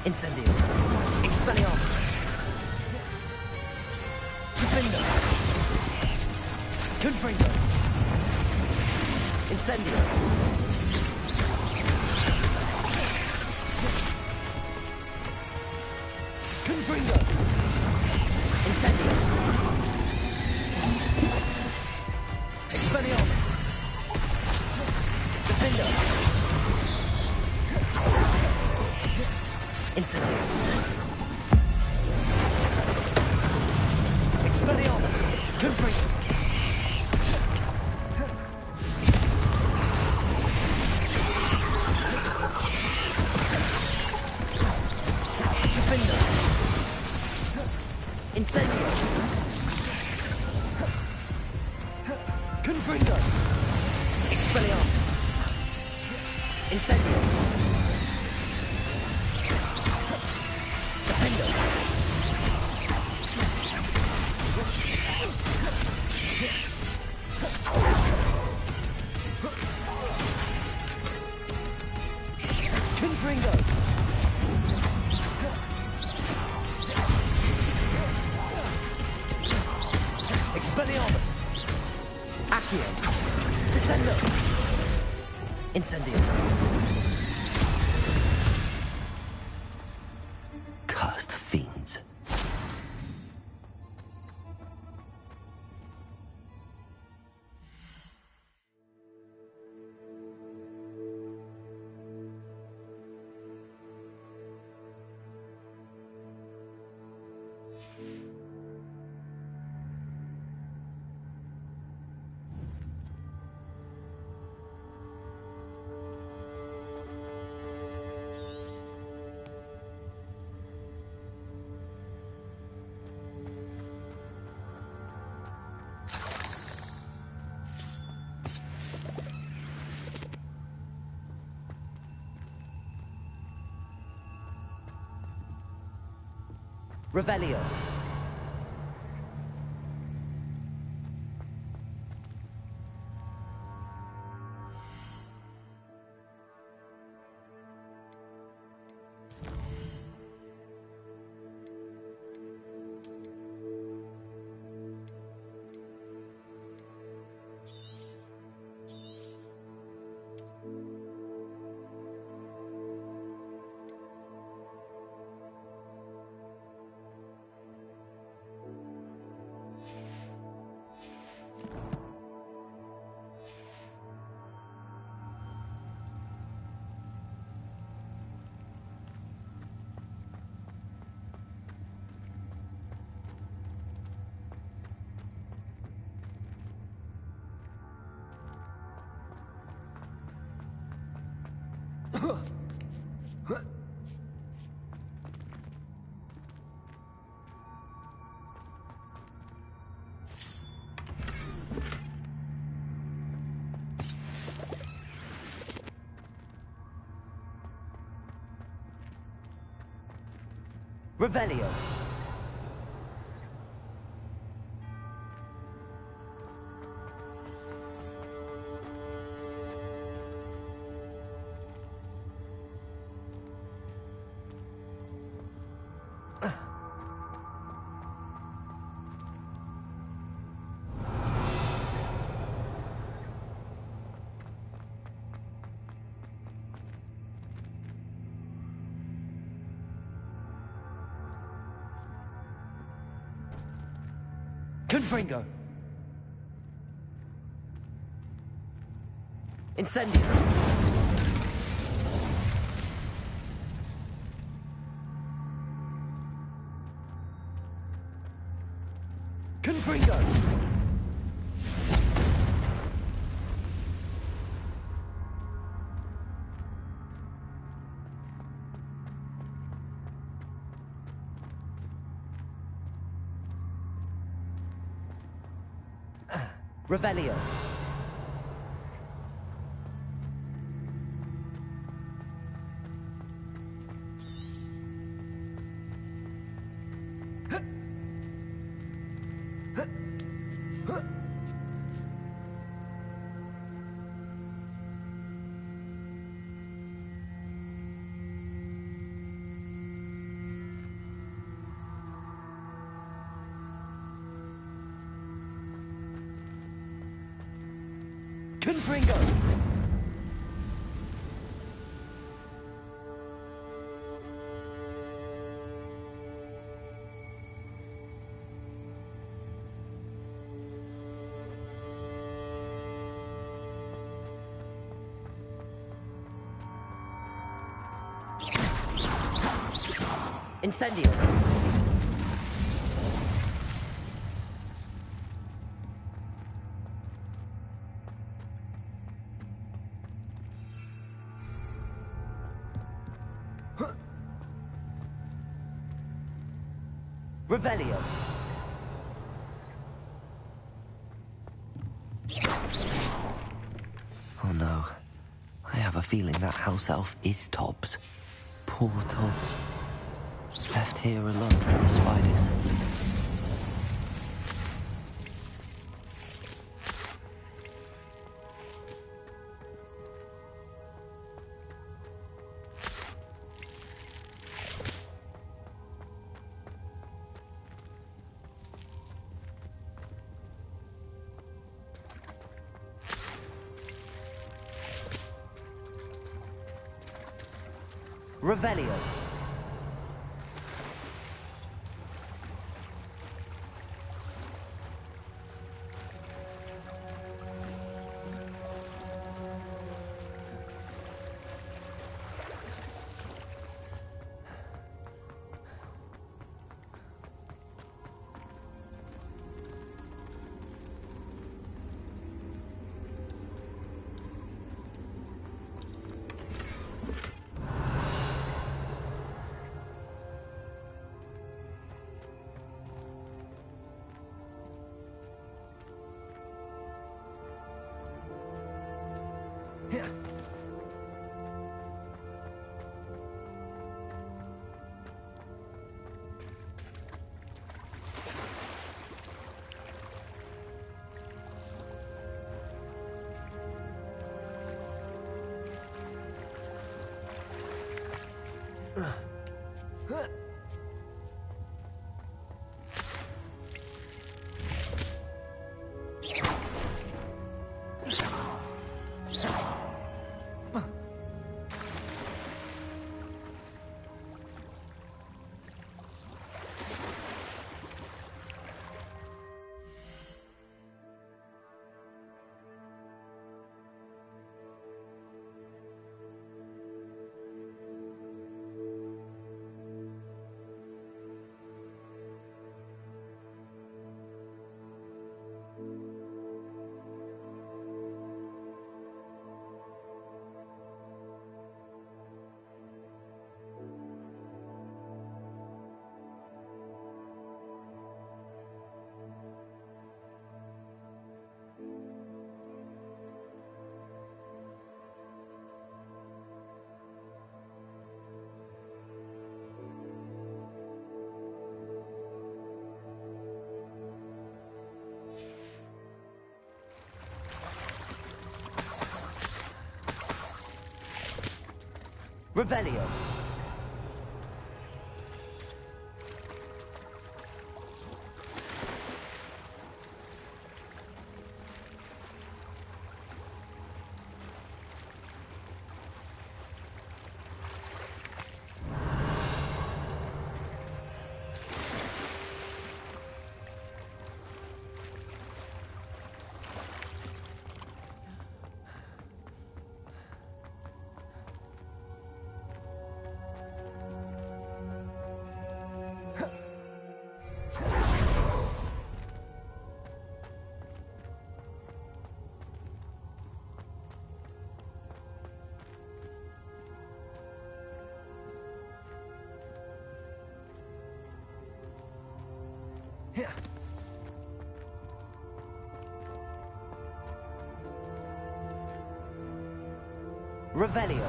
Incendio. Expelliarmus. Defender. Confringo. Incendio. Confringo. Incendio. Expelliarmus. Defender. Incendio. Expelliarmus. Confringo. Defender. Incendio. Confringo. Expelliarmus. Incendio. Defender. Confringo. Expelliarmus. Accio. Descendo. Incendio. Cursed fiends. Revelio. Revelio. Confringo. Incendio. Confringo. Revelio. Confringo! Incendio! Revelio! Oh no. I have a feeling that house elf is Tobbs. Poor Tobbs. Left here alone with the spiders. Revelio! Revelio! Revelio!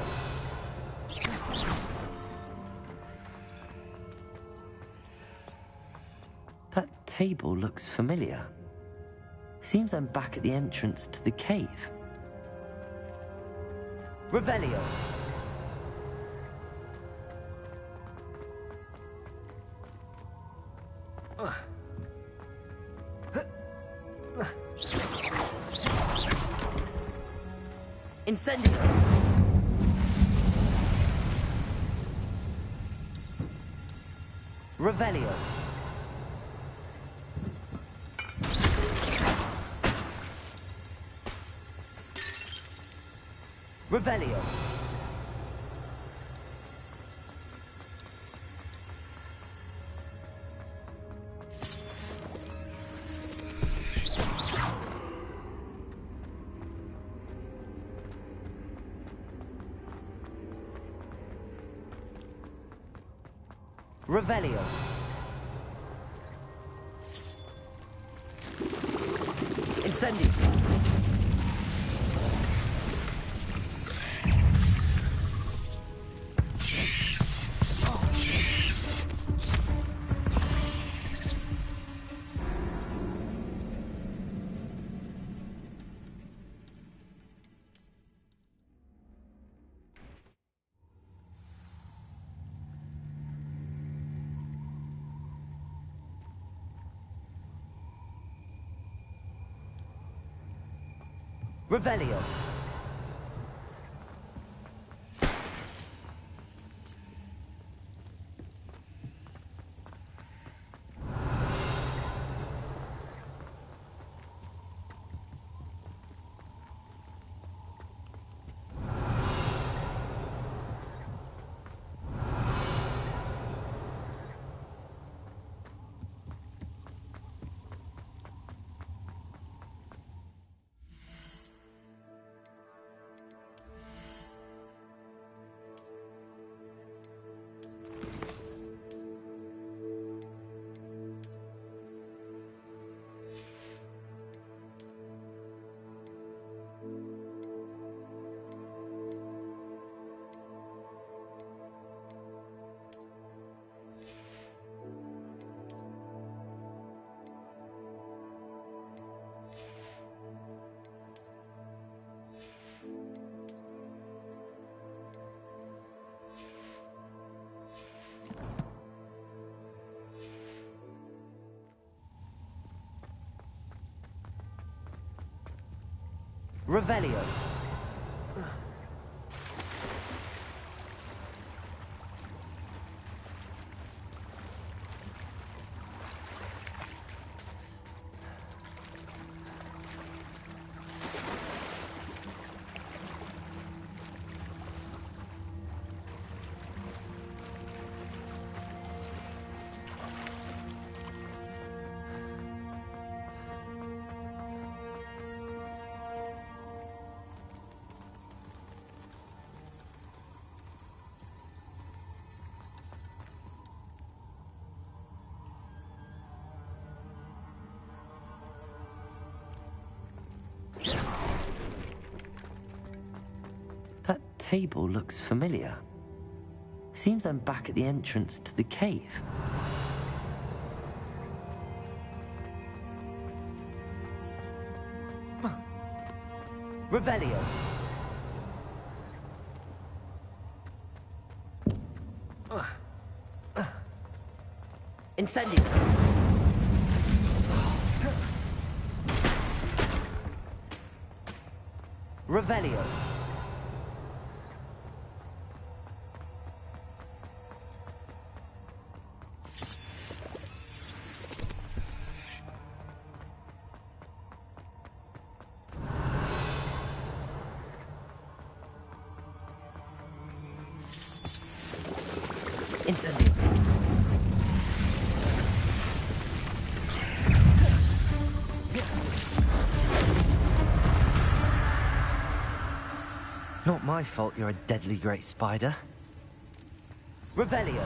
That table looks familiar. Seems I'm back at the entrance to the cave. Revelio! Incendio. Revelio. Revelio. Revelio. Incendio. Revelio. Revelio. That table looks familiar. Seems I'm back at the entrance to the cave. Revelio. Incendio. Revelio. Incendio. Not my fault you're a deadly great spider. Revelio.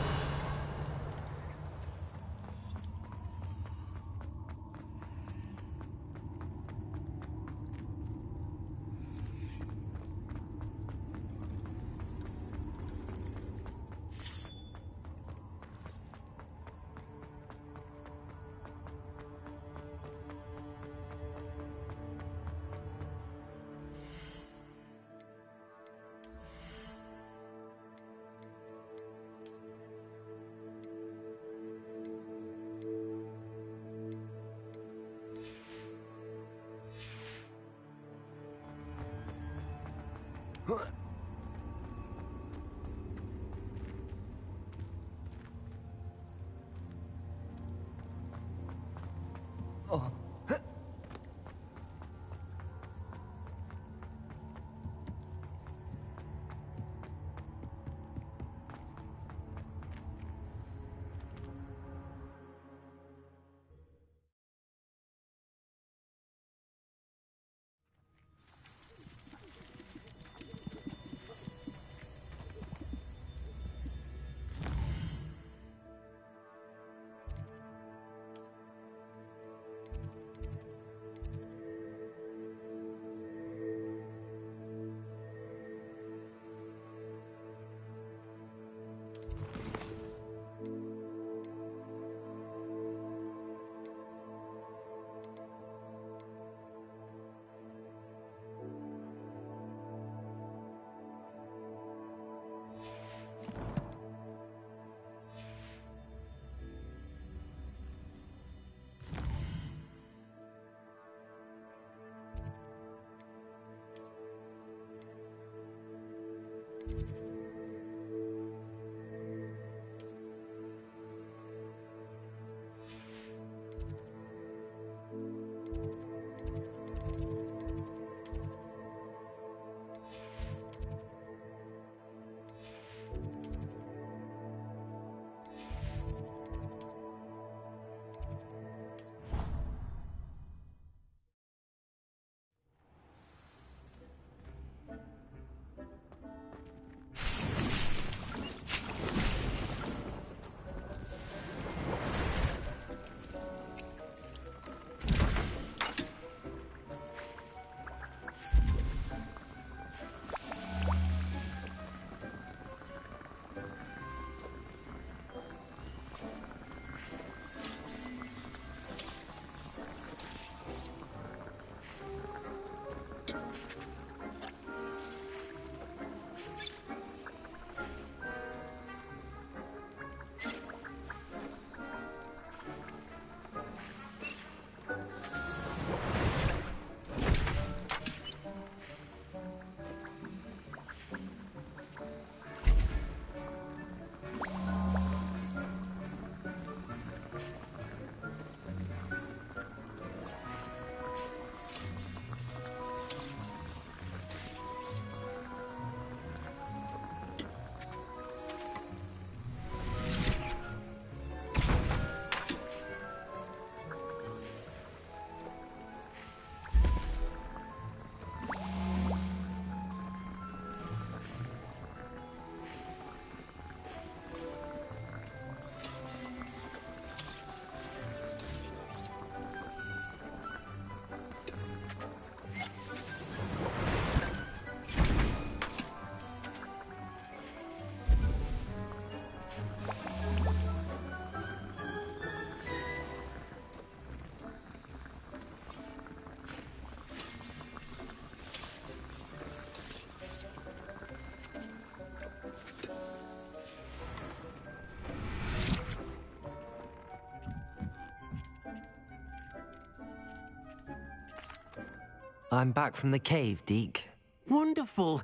I'm back from the cave, Deke. Wonderful.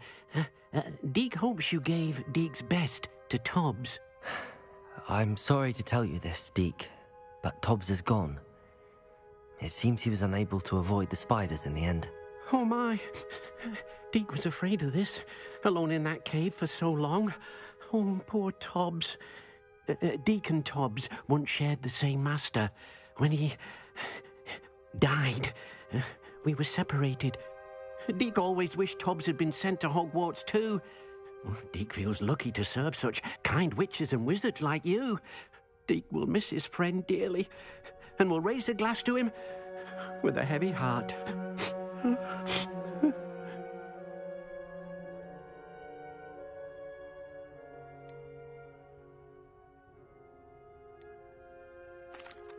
Deke hopes you gave Deke's best to Tobbs. I'm sorry to tell you this, Deke, but Tobbs is gone. It seems he was unable to avoid the spiders in the end. Oh my. Deke was afraid of this, alone in that cave for so long. Oh, poor Tobbs. Deke and Tobbs once shared the same master. When he died, we were separated. Deke always wished Tobbs had been sent to Hogwarts too. Deke feels lucky to serve such kind witches and wizards like you. Deke will miss his friend dearly, and will raise a glass to him with a heavy heart.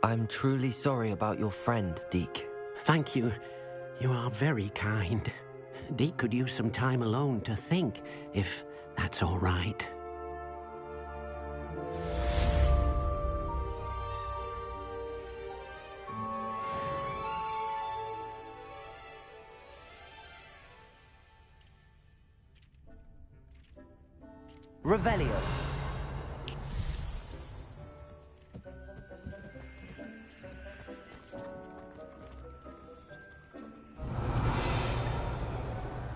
I'm truly sorry about your friend, Deke. Thank you. You are very kind. Deke could use some time alone to think, if that's all right. Revelio.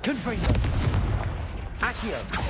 Confringo. Accio.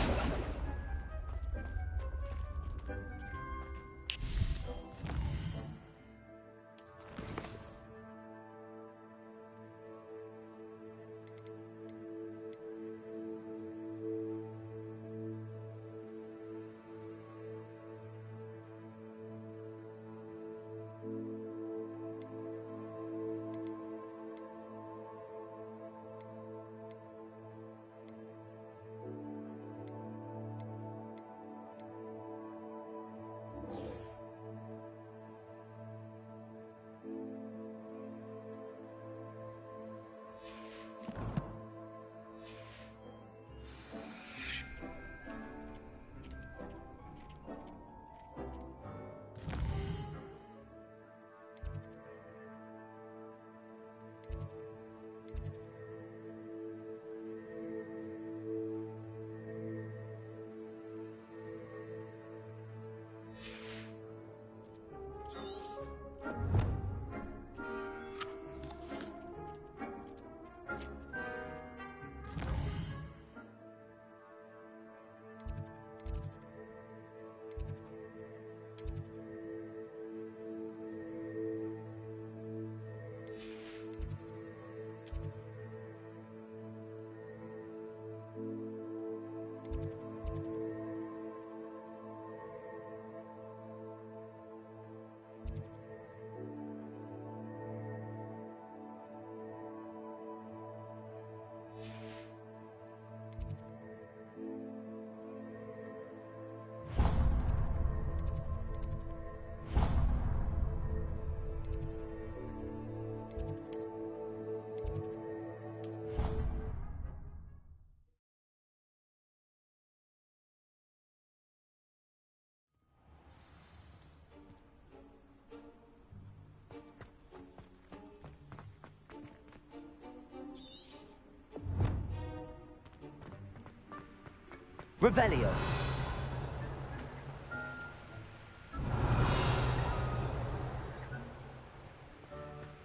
Revelio.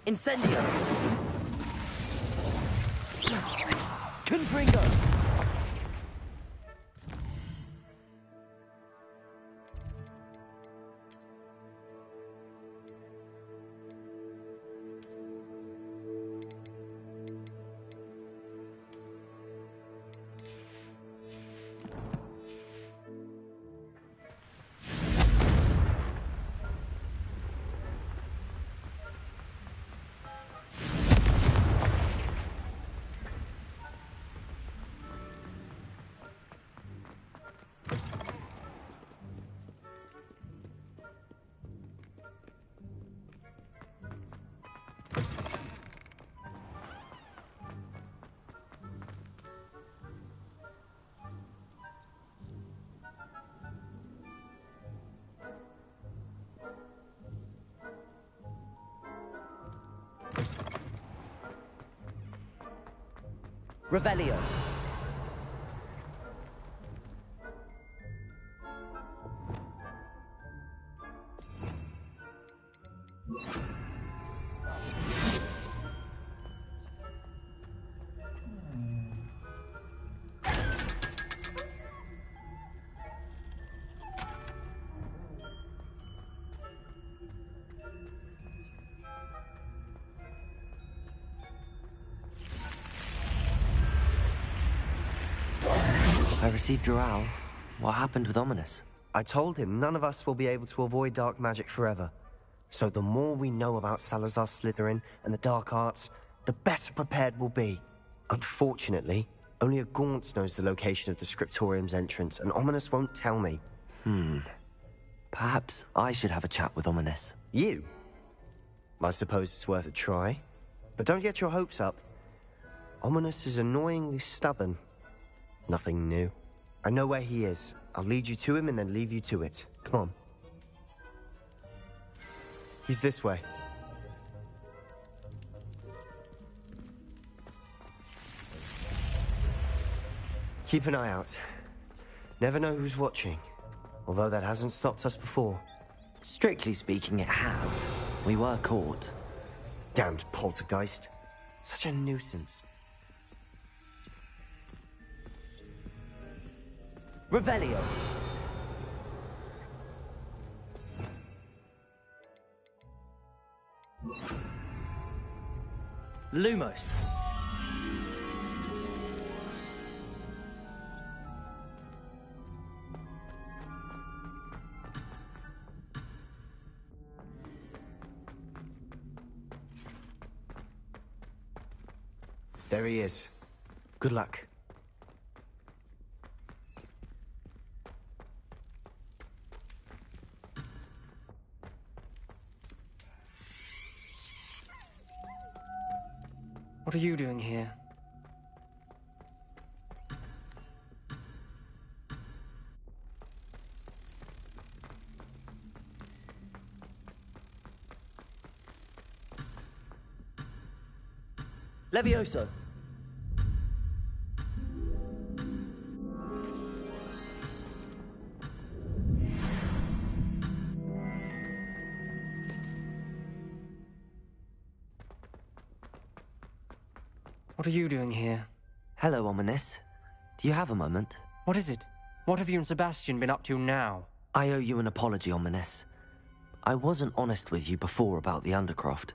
Incendio. Confringo. Revelio. I received Dural. What happened with Ominous? I told him none of us will be able to avoid dark magic forever. So the more we know about Salazar Slytherin and the dark arts, the better prepared we'll be. Unfortunately, only a Gaunt knows the location of the Scriptorium's entrance, and Ominous won't tell me. Perhaps I should have a chat with Ominous. You? I suppose it's worth a try. But don't get your hopes up. Ominous is annoyingly stubborn. Nothing new. I know where he is. I'll lead you to him and then leave you to it. Come on. He's this way. Keep an eye out. Never know who's watching. Although that hasn't stopped us before. Strictly speaking, it has. We were caught. Damned poltergeist. Such a nuisance. Revelio. Lumos. There he is. Good luck. What are you doing here? Levioso. What are you doing here? Hello, Ominous. Do you have a moment? What is it? What have you and Sebastian been up to now? I owe you an apology, Ominous. I wasn't honest with you before about the Undercroft.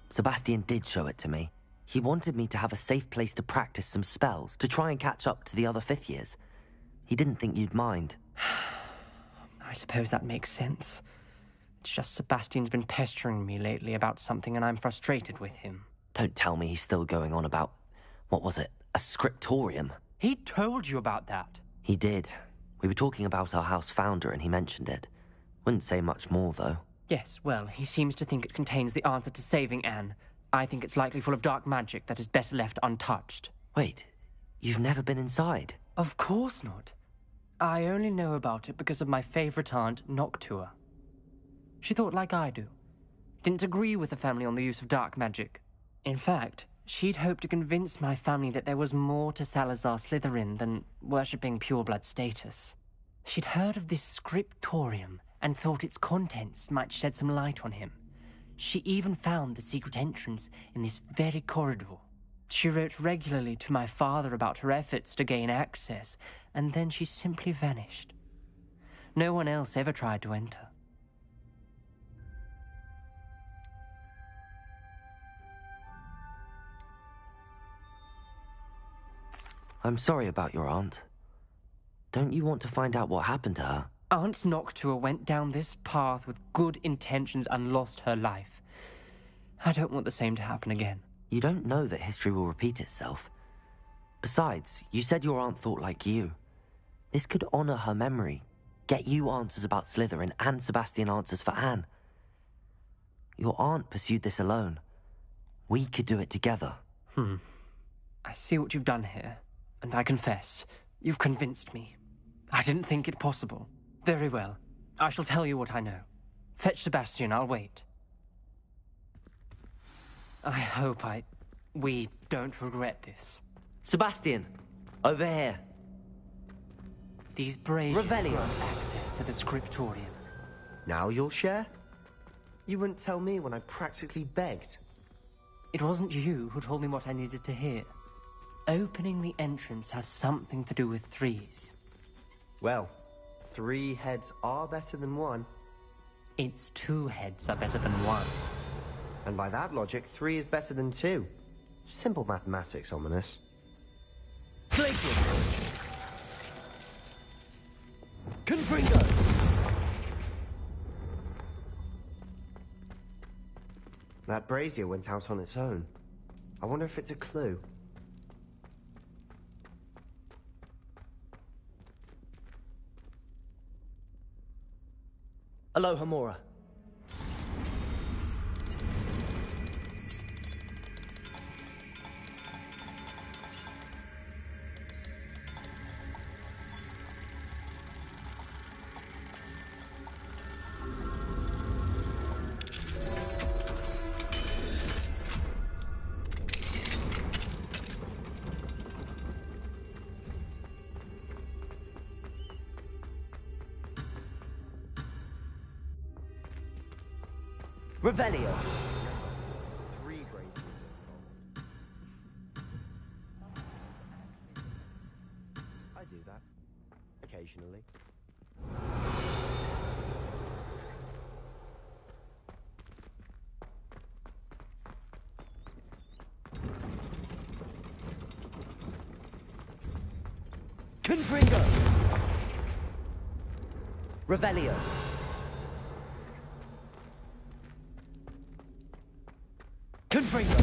Sebastian did show it to me. He wanted me to have a safe place to practice some spells, to try and catch up to the other fifth years. He didn't think you'd mind. I suppose that makes sense. It's just Sebastian's been pestering me lately about something and I'm frustrated with him. Don't tell me he's still going on about, what was it, a scriptorium? He told you about that. He did. We were talking about our house founder and he mentioned it. Wouldn't say much more, though. Yes, well, he seems to think it contains the answer to saving Anne. I think it's likely full of dark magic that is better left untouched. Wait, you've never been inside? Of course not. I only know about it because of my favorite aunt, Noctua. She thought like I do. Didn't agree with the family on the use of dark magic. In fact, she'd hoped to convince my family that there was more to Salazar Slytherin than worshipping pureblood status. She'd heard of this scriptorium and thought its contents might shed some light on him. She even found the secret entrance in this very corridor. She wrote regularly to my father about her efforts to gain access, and then she simply vanished. No one else ever tried to enter. I'm sorry about your aunt. Don't you want to find out what happened to her? Aunt Noctua went down this path with good intentions and lost her life. I don't want the same to happen again. You don't know that history will repeat itself. Besides, you said your aunt thought like you. This could honor her memory, get you answers about Slytherin and Sebastian answers for Anne. Your aunt pursued this alone. We could do it together. I see what you've done here, and I confess, you've convinced me. I didn't think it possible. Very well. I shall tell you what I know. Fetch Sebastian, I'll wait. I hope we don't regret this. Sebastian, over here. These braziers Revelio. grant access to the scriptorium. Now you'll share? You wouldn't tell me when I practically begged. It wasn't you who told me what I needed to hear. Opening the entrance has something to do with threes. Well, 3 heads are better than 1. Its 2 heads are better than 1. And by that logic, 3 is better than 2. Simple mathematics, Ominous. Glacius. Confringo. That brazier went out on its own. I wonder if it's a clue. Alohomora. Revelio. Three braziers involved. I do that. Occasionally. Confringo. Revelio. Confringo.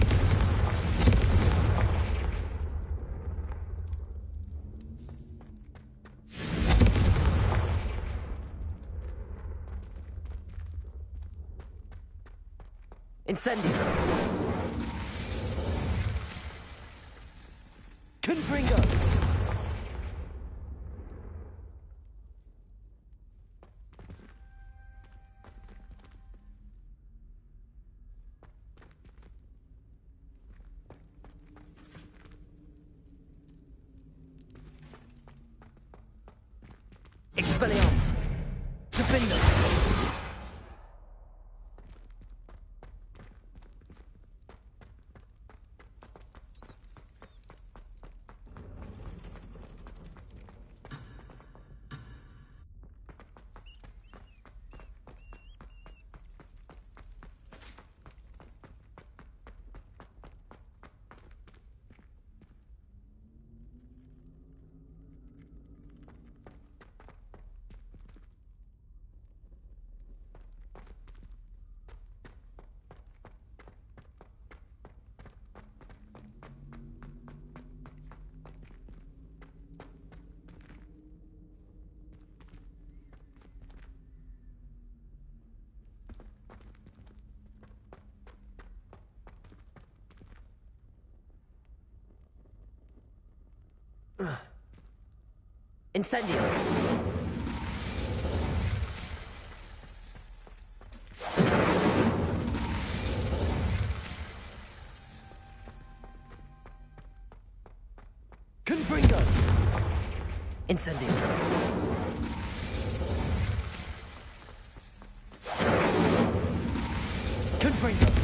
Incendio. Confringo. Expelliarmus. Defender. Incendio. Confringo. Incendio. Confringo.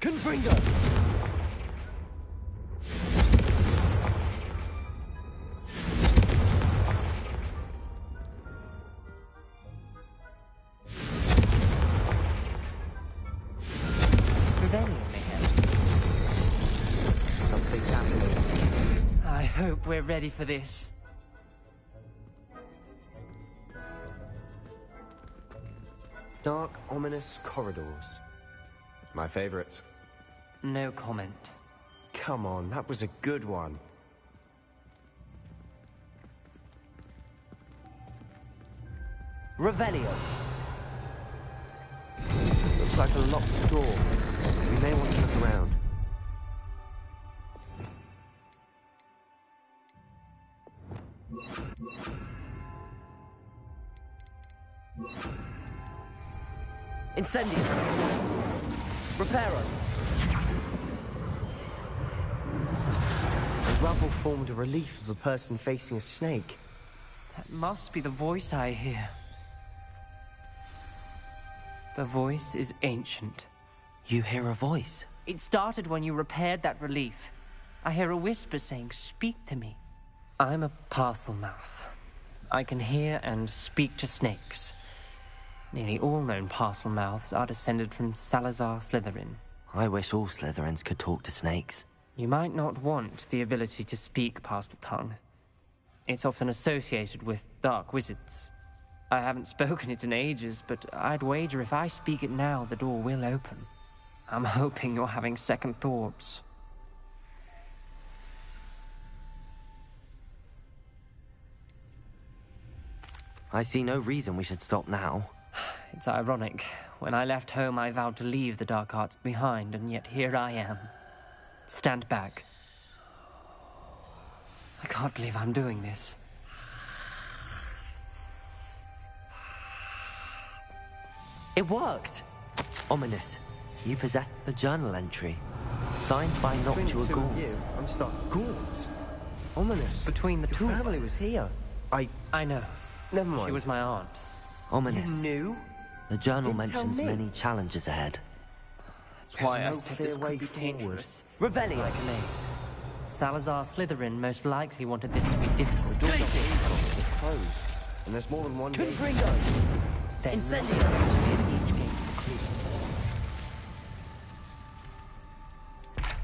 Confringo. Something's happening. I hope we're ready for this. Dark, ominous corridors. My favorite. No comment. Come on, that was a good one. Revelio. Looks like a locked door. We may want to look around. Incendio. Reparo. The rubble formed a relief of a person facing a snake. That must be the voice I hear. The voice is ancient. You hear a voice? It started when you repaired that relief. I hear a whisper saying, "Speak to me." I'm a parcel mouth. I can hear and speak to snakes. Nearly all known parcel mouths are descended from Salazar Slytherin. I wish all Slytherins could talk to snakes. You might not want the ability to speak parcel tongue. It's often associated with dark wizards. I haven't spoken it in ages, but I'd wager if I speak it now, the door will open. I'm hoping you're having second thoughts. I see no reason we should stop now. It's ironic. When I left home, I vowed to leave the dark arts behind, and yet here I am. Stand back. I can't believe I'm doing this. It worked! Ominous. You possess the journal entry. Signed by Between the Noctua two of Gaunt. you, I'm stuck. Gaunt? Ominous. Between the Your two of family us. was here. I know. Never mind. She was my aunt. Ominous. You knew? The journal Didn't tell mentions me. many challenges ahead. That's There's why I no said clear this way could be forward. dangerous. Revelio. Like an ace. Salazar Slytherin most likely wanted this to be difficult. It's closed. And there's more than one gate. Confringo. Then Incendio. in each gate for clues.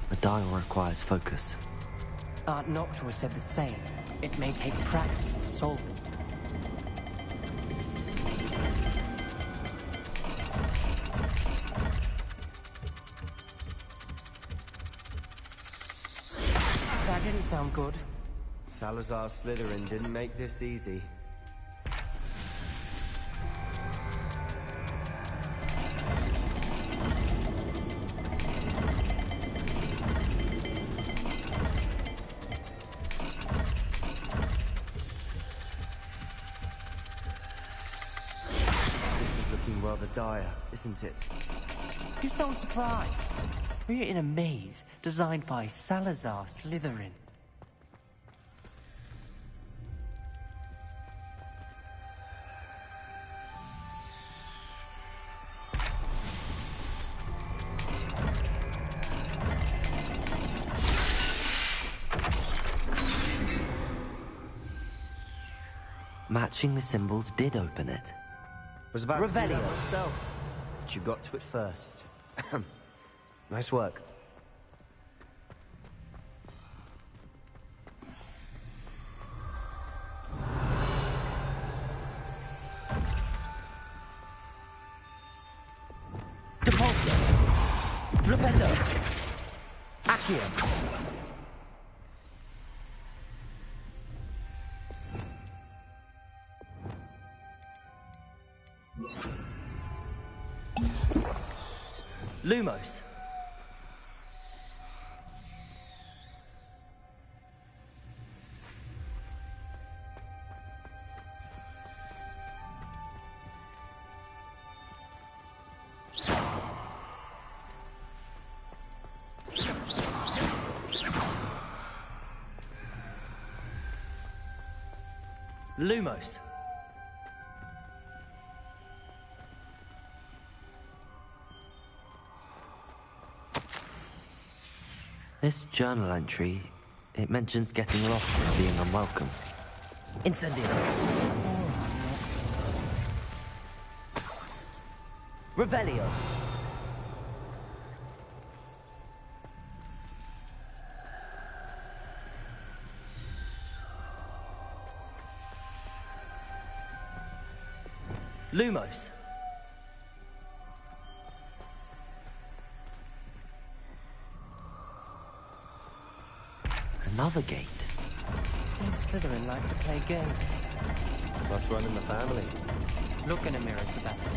The dial requires focus. Aunt Noctua said the same. It may take practice to solve it. That didn't sound good. Salazar Slytherin didn't make this easy. This is looking rather dire, isn't it? You sound surprised. We're in a maze designed by Salazar Slytherin. Matching the symbols did open it. Was about to do that Revelio. myself, but you got to it first. Nice work. Depulso. Flipendo. Accio. Lumos. Lumos. This journal entry, it mentions getting lost and being unwelcome. Incendio. Revelio. Lumos. Another gate. Seems Slytherin like to play games. Must run in the family. Look in a mirror, Sebastian.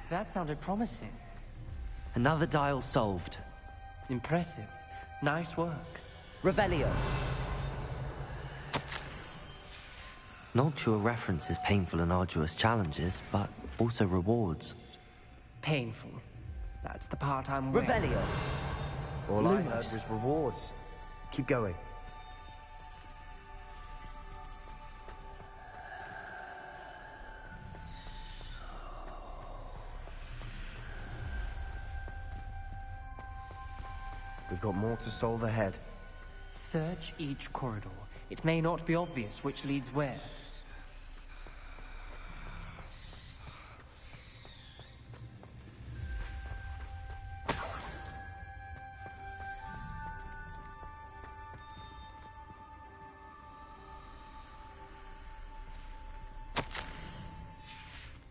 That sounded promising. Another dial solved. Impressive. Nice work. Revelio. Noctua references painful and arduous challenges, but also rewards. Painful. That's the part I'm with. Revelio. All I heard Lumos. was rewards. Keep going. We've got more to solve ahead. Search each corridor. It may not be obvious which leads where.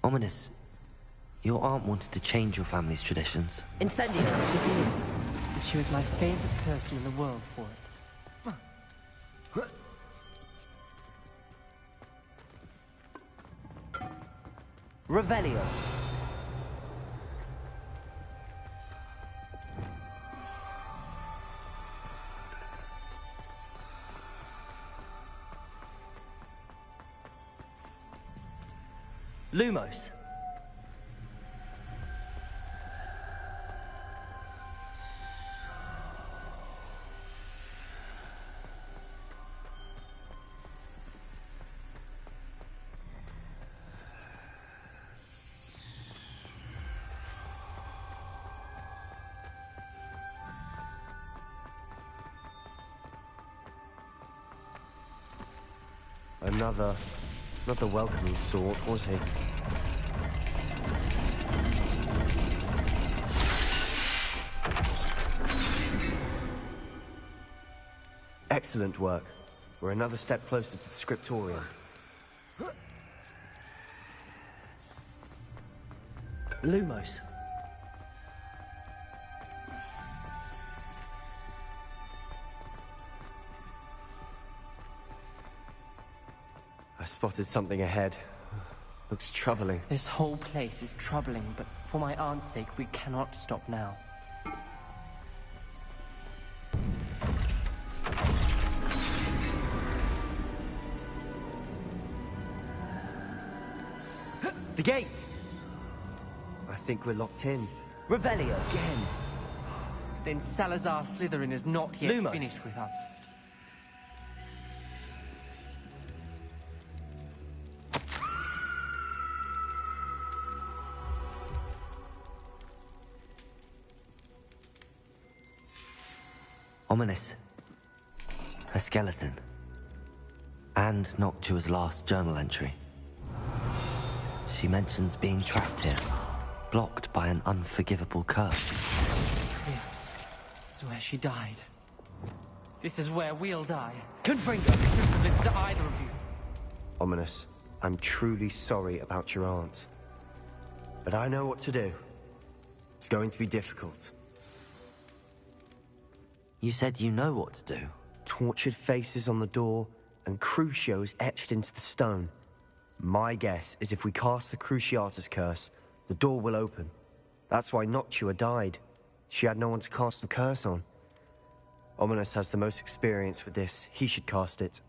Ominous, your aunt wanted to change your family's traditions. Incendio. And she was my favorite person in the world for it. Revelio. Lumos. Not the welcoming sort, was he? Excellent work. We're another step closer to the scriptorium. Lumos. I spotted something ahead. Looks troubling. This whole place is troubling, but for my aunt's sake, we cannot stop now. The gate! I think we're locked in. Revelio. Again. Then Salazar Slytherin is not yet Lumos. finished with us. Ominous. A skeleton. And Noctua's last journal entry. She mentions being trapped here, blocked by an unforgivable curse. This is where she died. This is where we'll die. Confringo. I shouldn't have listened to either of you. Ominous, I'm truly sorry about your aunt. But I know what to do. It's going to be difficult. You said you know what to do. Tortured faces on the door and Crucios etched into the stone. My guess is if we cast the Cruciatus curse, the door will open. That's why Noctua died. She had no one to cast the curse on. Ominous has the most experience with this. He should cast it.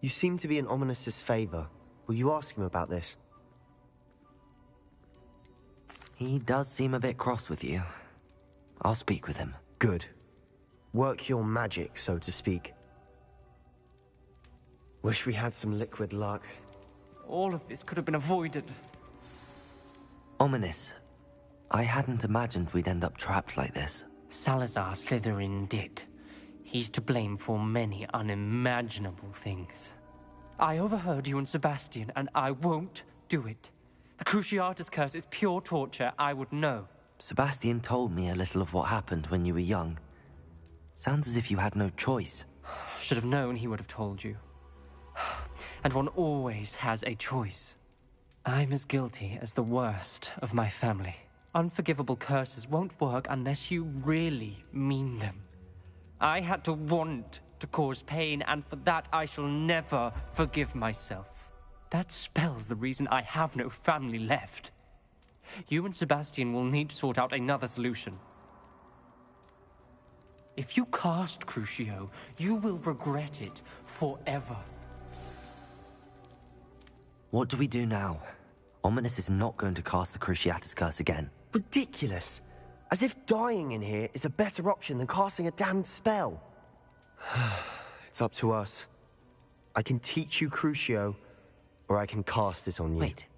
You seem to be in Ominous's favor. Will you ask him about this? He does seem a bit cross with you. I'll speak with him. Good. Work your magic, so to speak. Wish we had some liquid luck. All of this could have been avoided. Ominous. I hadn't imagined we'd end up trapped like this. Salazar Slytherin did. He's to blame for many unimaginable things. I overheard you and Sebastian, and I won't do it. The Cruciatus curse is pure torture, I would know. Sebastian told me a little of what happened when you were young. Sounds as if you had no choice. Should have known he would have told you. And one always has a choice. I'm as guilty as the worst of my family. Unforgivable curses won't work unless you really mean them. I had to want to cause pain, and for that I shall never forgive myself. That spell's the reason I have no family left. You and Sebastian will need to sort out another solution. If you cast Crucio, you will regret it forever. What do we do now? Ominous is not going to cast the Cruciatus Curse again. Ridiculous! As if dying in here is a better option than casting a damned spell. It's up to us. I can teach you Crucio, or I can cast it on you. Wait,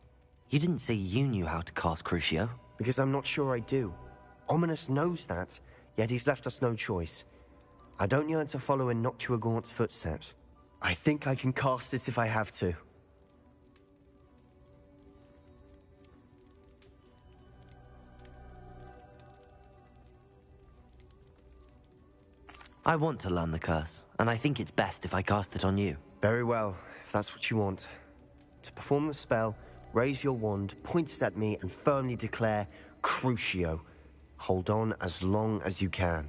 you didn't say you knew how to cast Crucio? Because I'm not sure I do. Ominous knows that, yet he's left us no choice. I don't yearn to follow in Noctua Gaunt's footsteps. I think I can cast it if I have to. I want to learn the curse, and I think it's best if I cast it on you. Very well, if that's what you want. To perform the spell, raise your wand, point it at me, and firmly declare, Crucio. Hold on as long as you can.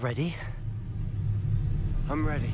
Ready? I'm ready.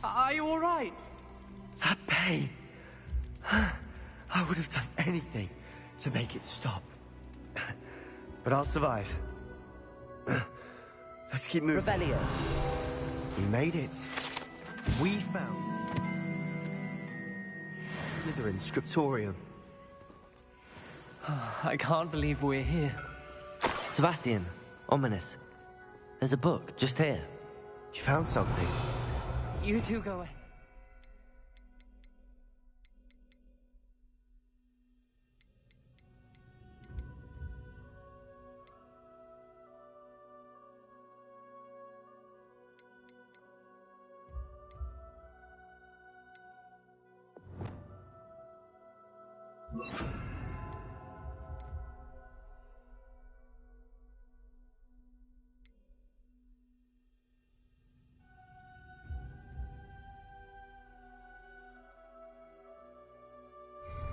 Are you all right? That pain. I would have done anything to make it stop. But I'll survive. Let's keep moving. Revelio. We made it. We found Slytherin Scriptorium. I can't believe we're here. Sebastian, Ominous. There's a book just here. You found something. You two go away.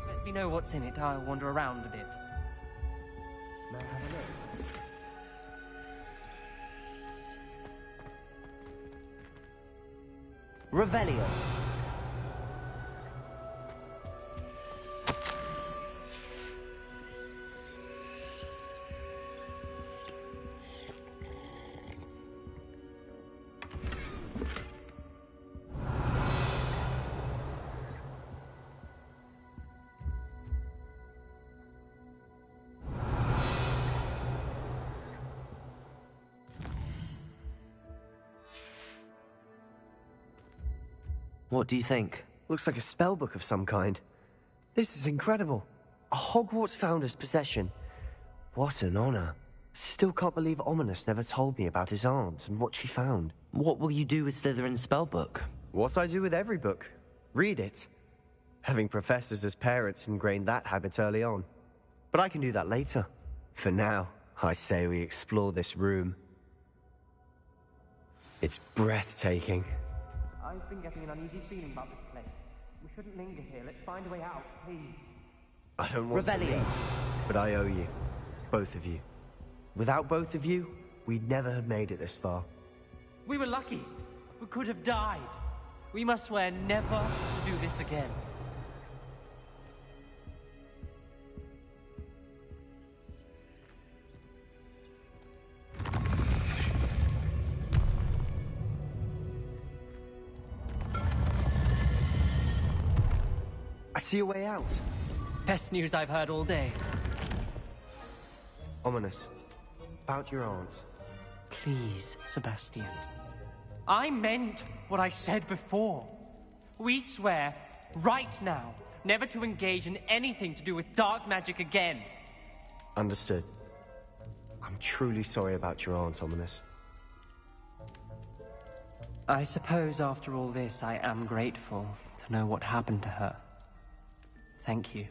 Let me know what's in it. I'll wander around a bit. May I have a look? Revelio. What do you think? Looks like a spellbook of some kind. This is incredible. A Hogwarts founder's possession. What an honor. Still can't believe Ominous never told me about his aunt and what she found. What will you do with Slytherin's spellbook? What I do with every book. Read it. Having professors as parents ingrained that habit early on. But I can do that later. For now, I say we explore this room. It's breathtaking. I've been getting an uneasy feeling about this place. We shouldn't linger here. Let's find a way out, please. I don't want to Revelio. leave, but I owe you. Both of you. Without both of you, we'd never have made it this far. We were lucky. We could have died. We must swear never to do this again. I see a way out. Best news I've heard all day. Ominous. About your aunt. Please, Sebastian. I meant what I said before. We swear, right now, never to engage in anything to do with dark magic again. Understood. I'm truly sorry about your aunt, Ominous. I suppose after all this, I am grateful to know what happened to her. Thank you.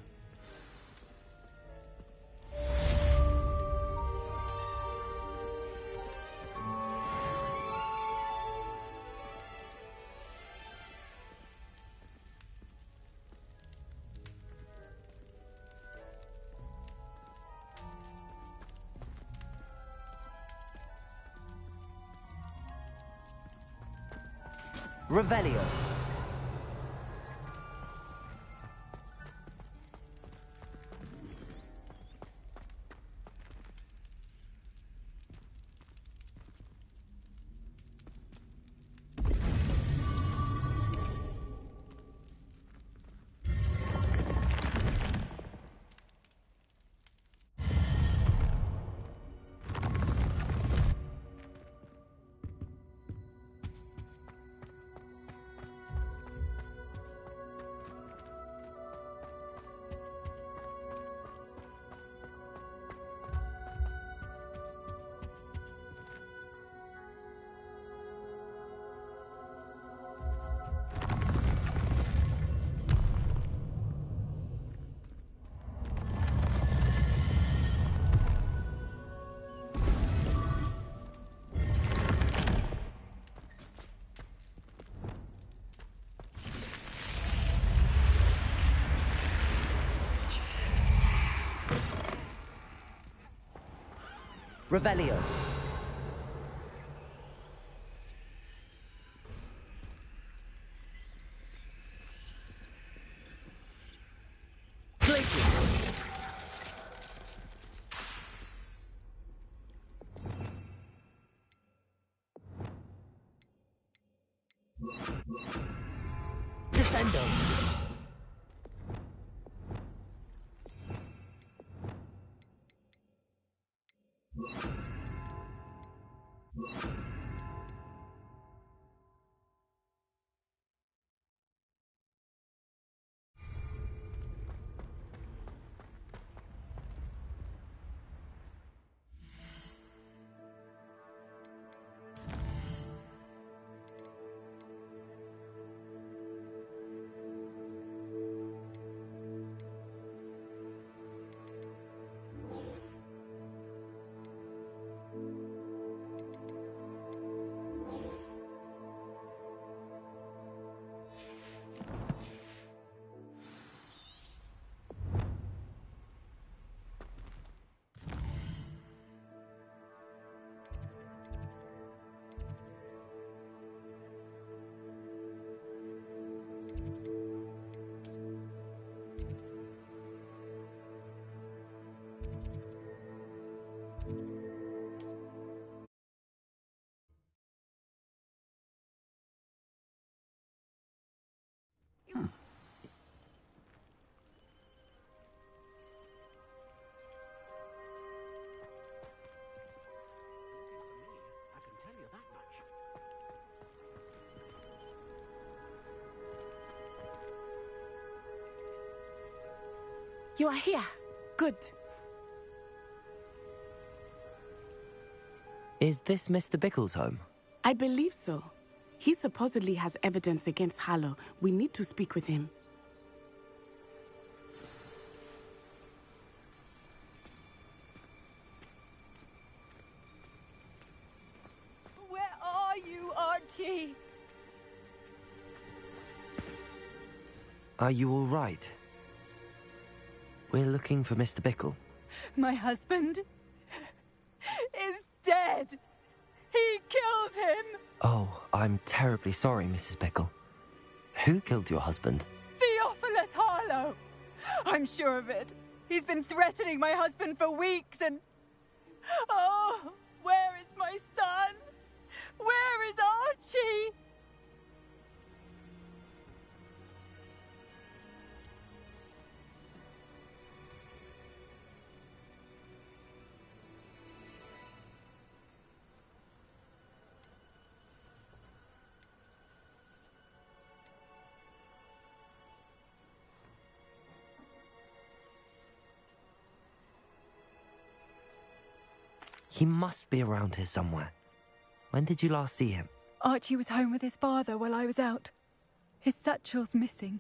Revelio. Revelio. Places. Descendo. You are here. Good. Is this Mr. Bickle's home? I believe so. He supposedly has evidence against Harlow. We need to speak with him. Where are you, Archie? Are you all right? We're looking for Mr. Bickle. My husband is dead. He killed him. Oh, I'm terribly sorry, Mrs. Bickle. Who killed your husband? Theophilus Harlow. I'm sure of it. He's been threatening my husband for weeks and... Oh, where is my son? Where is Archie? He must be around here somewhere. When did you last see him? Archie was home with his father while I was out. His satchel's missing.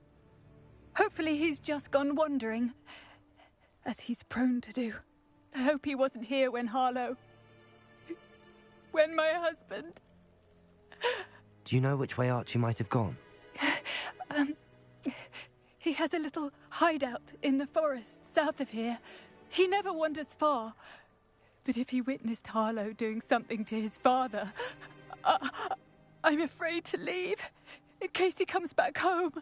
Hopefully he's just gone wandering, as he's prone to do. I hope he wasn't here when when my husband... Do you know which way Archie might have gone? He has a little hideout in the forest south of here. He never wanders far. But if he witnessed Harlow doing something to his father, I'm afraid to leave, in case he comes back home.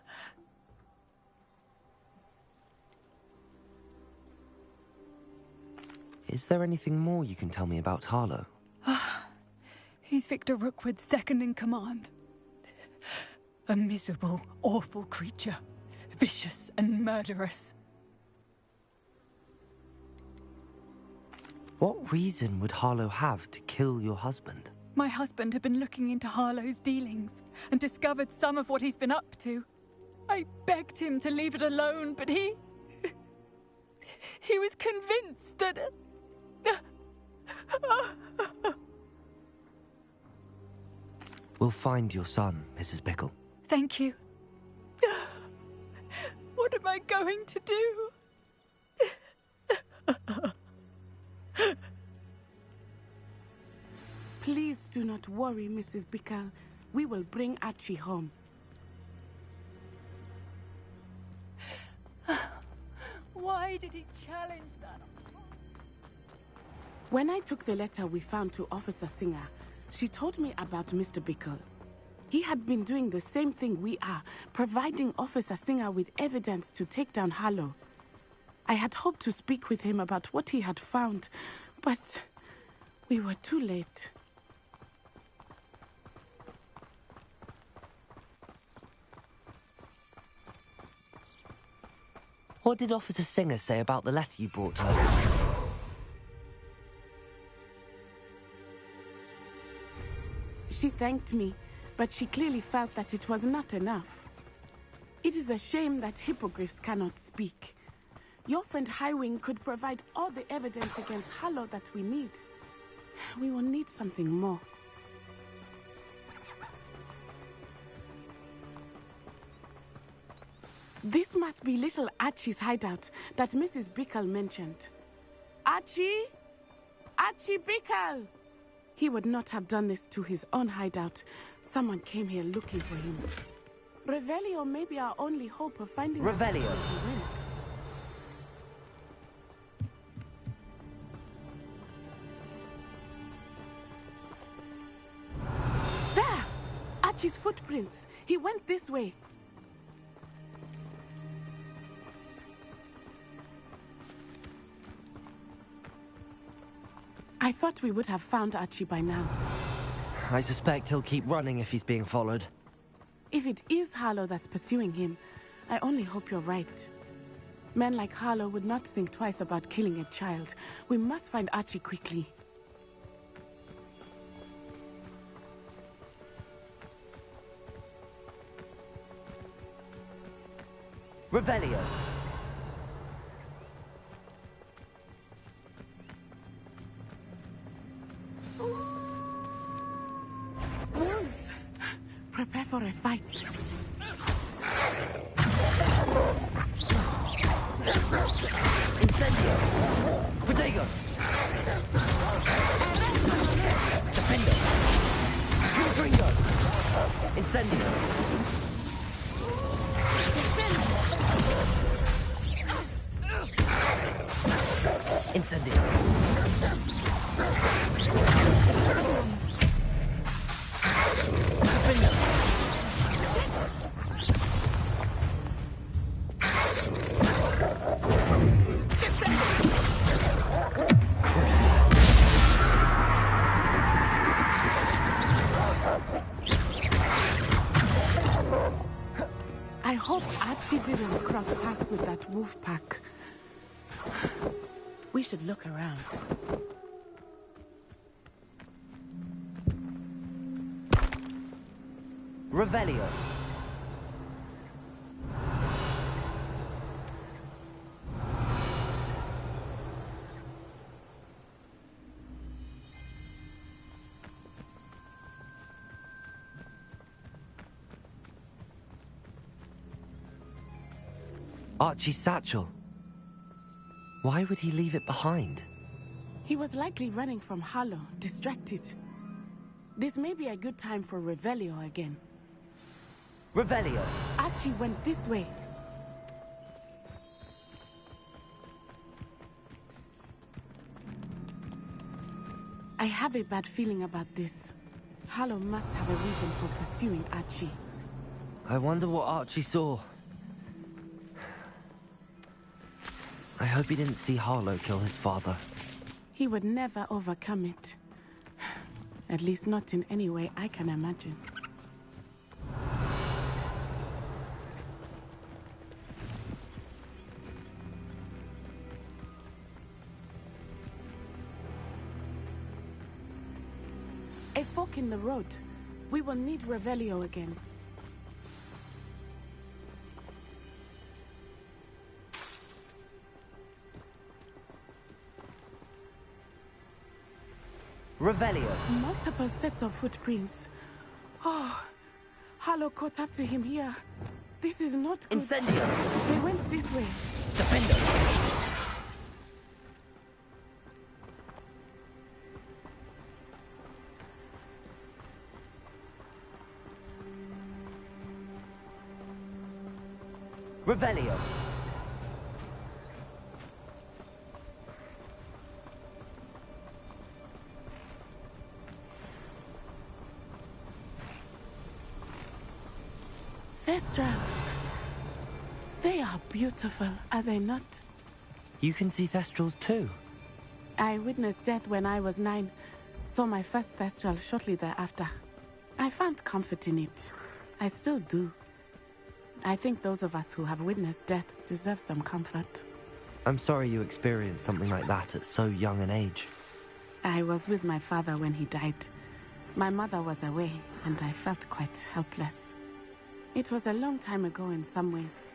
Is there anything more you can tell me about Harlow? He's Victor Rookwood's second in command. A miserable, awful creature. Vicious and murderous. What reason would Harlow have to kill your husband? My husband had been looking into Harlow's dealings and discovered some of what he's been up to. I begged him to leave it alone, but he was convinced that... We'll find your son, Mrs. Bickle. Thank you. What am I going to do? Please do not worry, Mrs. Bickle. We will bring Archie home. Why did he challenge that? When I took the letter we found to Officer Singer, she told me about Mr. Bickle. He had been doing the same thing we are, providing Officer Singer with evidence to take down Harlow. I had hoped to speak with him about what he had found, but we were too late. What did Officer Singer say about the letter you brought her? She thanked me, but she clearly felt that it was not enough. It is a shame that hippogriffs cannot speak. Your friend Highwing could provide all the evidence against Harlow that we need. We will need something more. This must be little Archie's hideout that Mrs. Bickle mentioned. Archie? Archie Bickle! He would not have done this to his own hideout. Someone came here looking for him. Revelio may be our only hope of finding Revelio. out where he went. There! Archie's footprints. He went this way. I thought we would have found Archie by now. I suspect he'll keep running if he's being followed. If it is Harlow that's pursuing him, I only hope you're right. Men like Harlow would not think twice about killing a child. We must find Archie quickly. Revelio. Wolves! Prepare for a fight. Incendio. Protego. Defendo. Confringo. Incendio. Incendio. Defendo. I hope Archie didn't cross paths with that wolf pack. We should look around. Revelio. Archie's satchel. Why would he leave it behind? He was likely running from Harlow, distracted. This may be a good time for Revelio again. Revelio. Archie went this way. I have a bad feeling about this. Harlow must have a reason for pursuing Archie. I wonder what Archie saw. I hope he didn't see Harlow kill his father. He would never overcome it. At least not in any way I can imagine. A fork in the road. We will need Revelio again. Revelio. Multiple sets of footprints. Oh, Harlow caught up to him here. This is not good. Incendio. They went this way. Defendo. Revelio. Thestrals. They are beautiful, are they not? You can see Thestrals too. I witnessed death when I was 9. Saw my first Thestral shortly thereafter. I found comfort in it. I still do. I think those of us who have witnessed death deserve some comfort. I'm sorry you experienced something like that at so young an age. I was with my father when he died. My mother was away, and I felt quite helpless. It was a long time ago in some ways,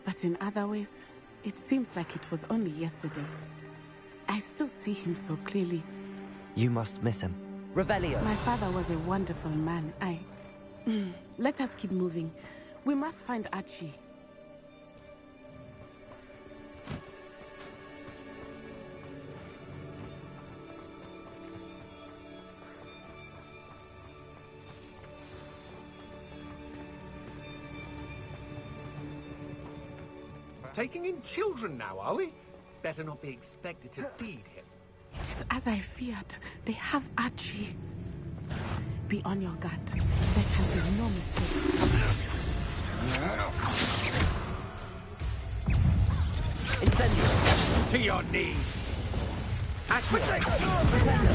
but in other ways, it seems like it was only yesterday. I still see him so clearly. You must miss him. Revelio. My father was a wonderful man. Let us keep moving. We must find Archie. Taking in children now, are we? Better not be expected to feed him. It is as I feared. They have Archie. Be on your guard. There can be no mistake. Incendio. To your knees! Accio. Defendo.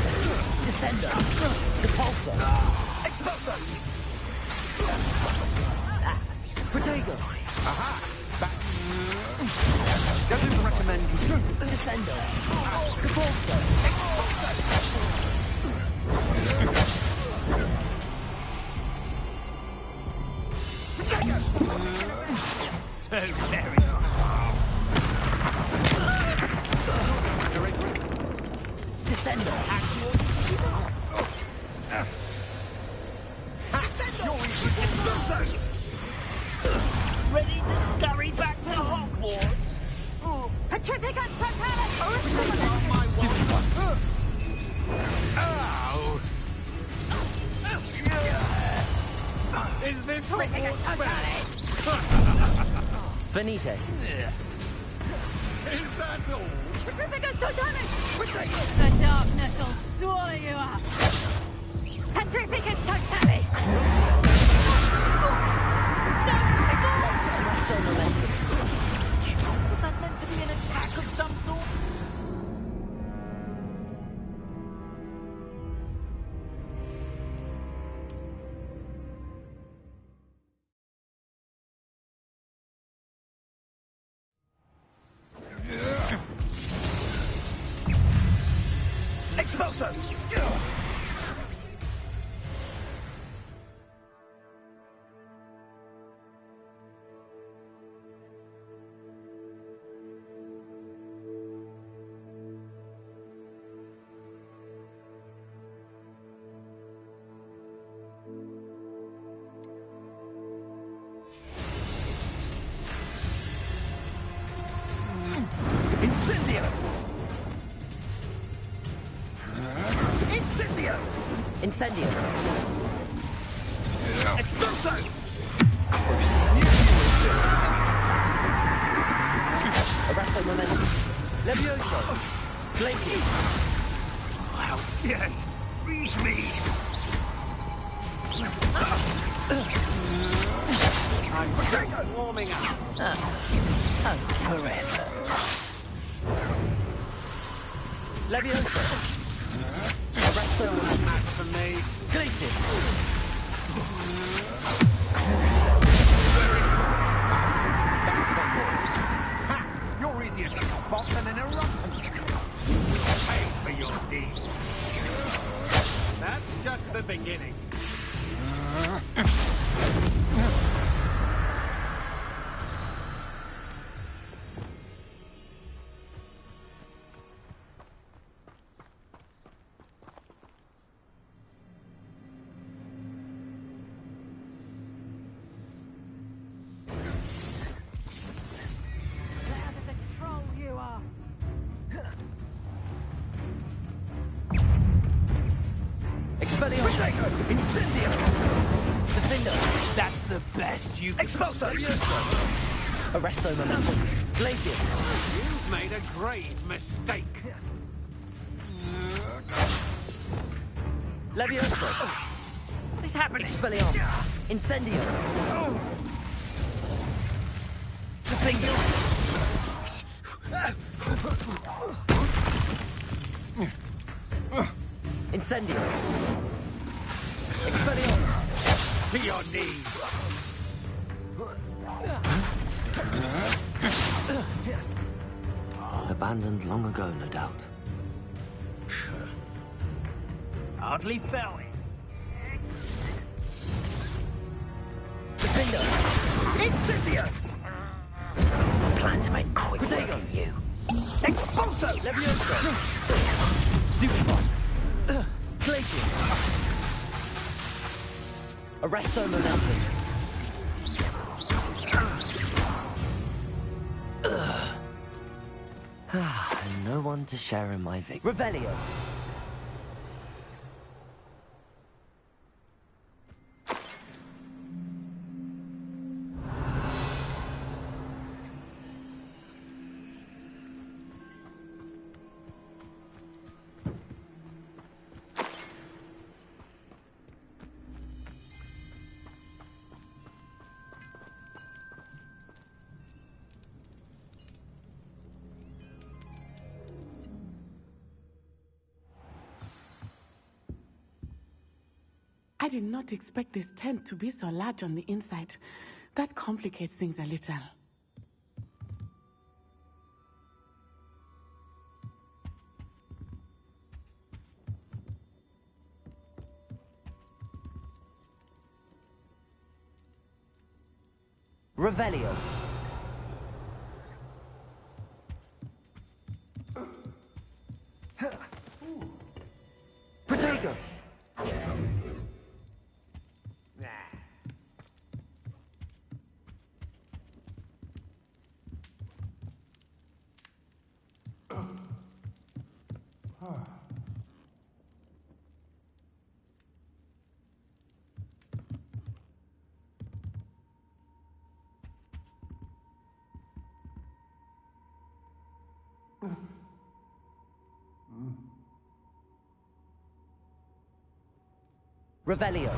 Descendo. Depulso. Expulso. Protego. Aha! Back. Doesn't recommend you. Descendo. Depulso. So very. Descendo. Ready to scurry back to Hogwarts? Petrificus Totalis! Ow! Is this Hogwarts bound? Finite. Is that all? Petrificus Totalis! The darkness will swallow you up! Petrificus Totalis! Was that meant to be an attack of some sort? Expulso! Incendio! Expulso! Arresto Momentum. Levioso! Glacius! How dare you freeze me! I'm just warming up. Forever. Levioso! Arresto Momentum. Match for me. Glacius! Ha! You're easier to spot than an eruption. Pay for your deeds. That's just the beginning. Expelliarmus! Incendio! Defender! That's the best you can... Expulso! Arresto Momentum. Glacius! You've made a grave mistake. Levioso! What is happening? Expelliarmus! Incendio! Defender! Incendio! Expelliarmus! To your knees. Abandoned long ago, no doubt. Hardly fell it. Defender! Incendio! Plan to make quick work Protego! of you. Expulso! Levioso! Stupefy! Glacius! Arresto Momentum. No one to share in my victory. Revelio! I did not expect this tent to be so large on the inside. That complicates things a little. Revelio! Protego! Revelio!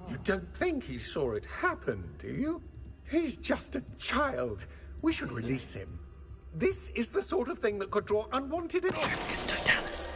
You don't think he saw it happen, do you? He's just a child. We should release him. This is the sort of thing that could draw unwanted attention. Totalis.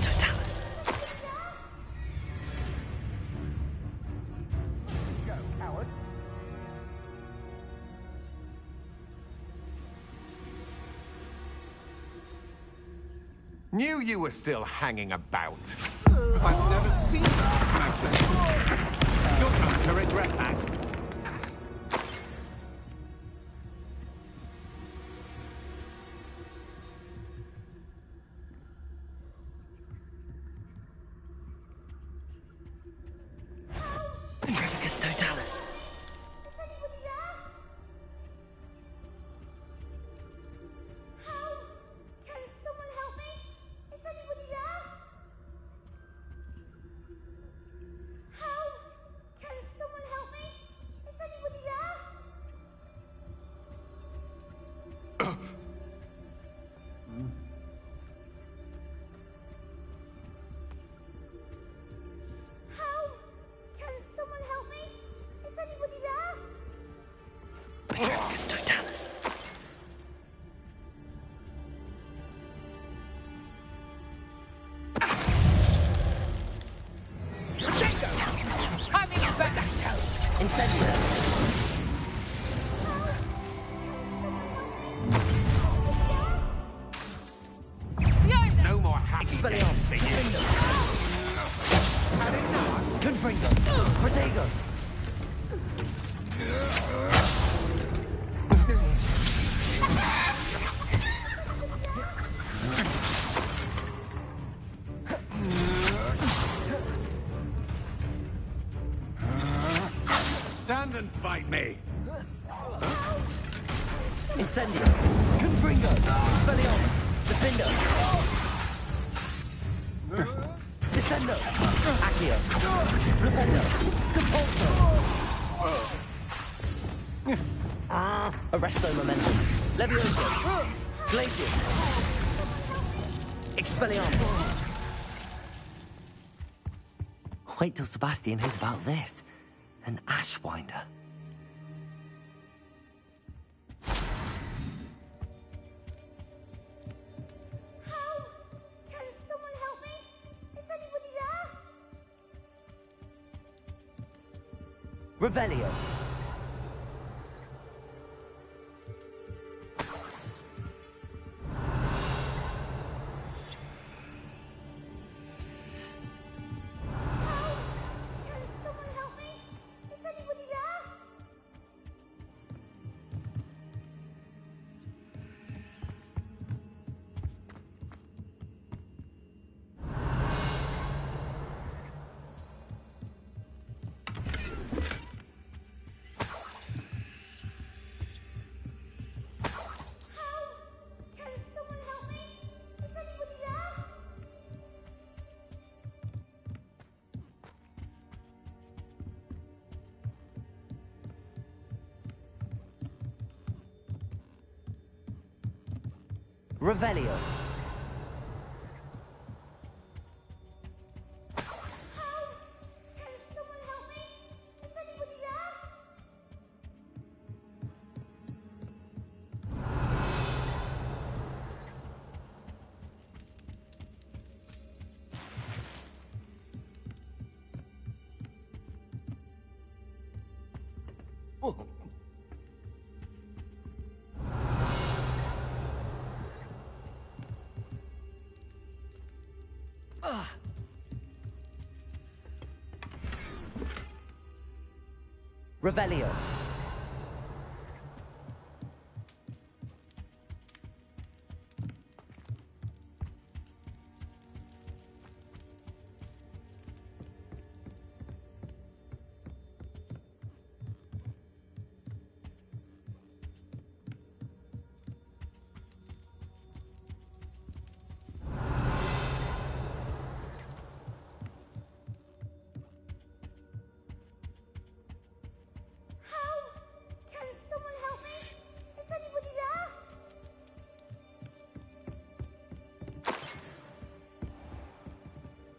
Totalis. Go, coward. Knew you were still hanging about. I've never seen that magic. You're going to regret that. Totalis. Totalis. Incendio. No more happy Expelliarmus. days. Confringo. Protego. Stand and fight me. Incendio. Confringo. Expelliarmus. Defendo. Descendo. Accio. Flipendo. Compulso. Arresto momentum. Levioso. Glacius. Expelliarmus. Wait till Sebastian hears about this. An Ashwinder. Revelio. Revelio. Revelio.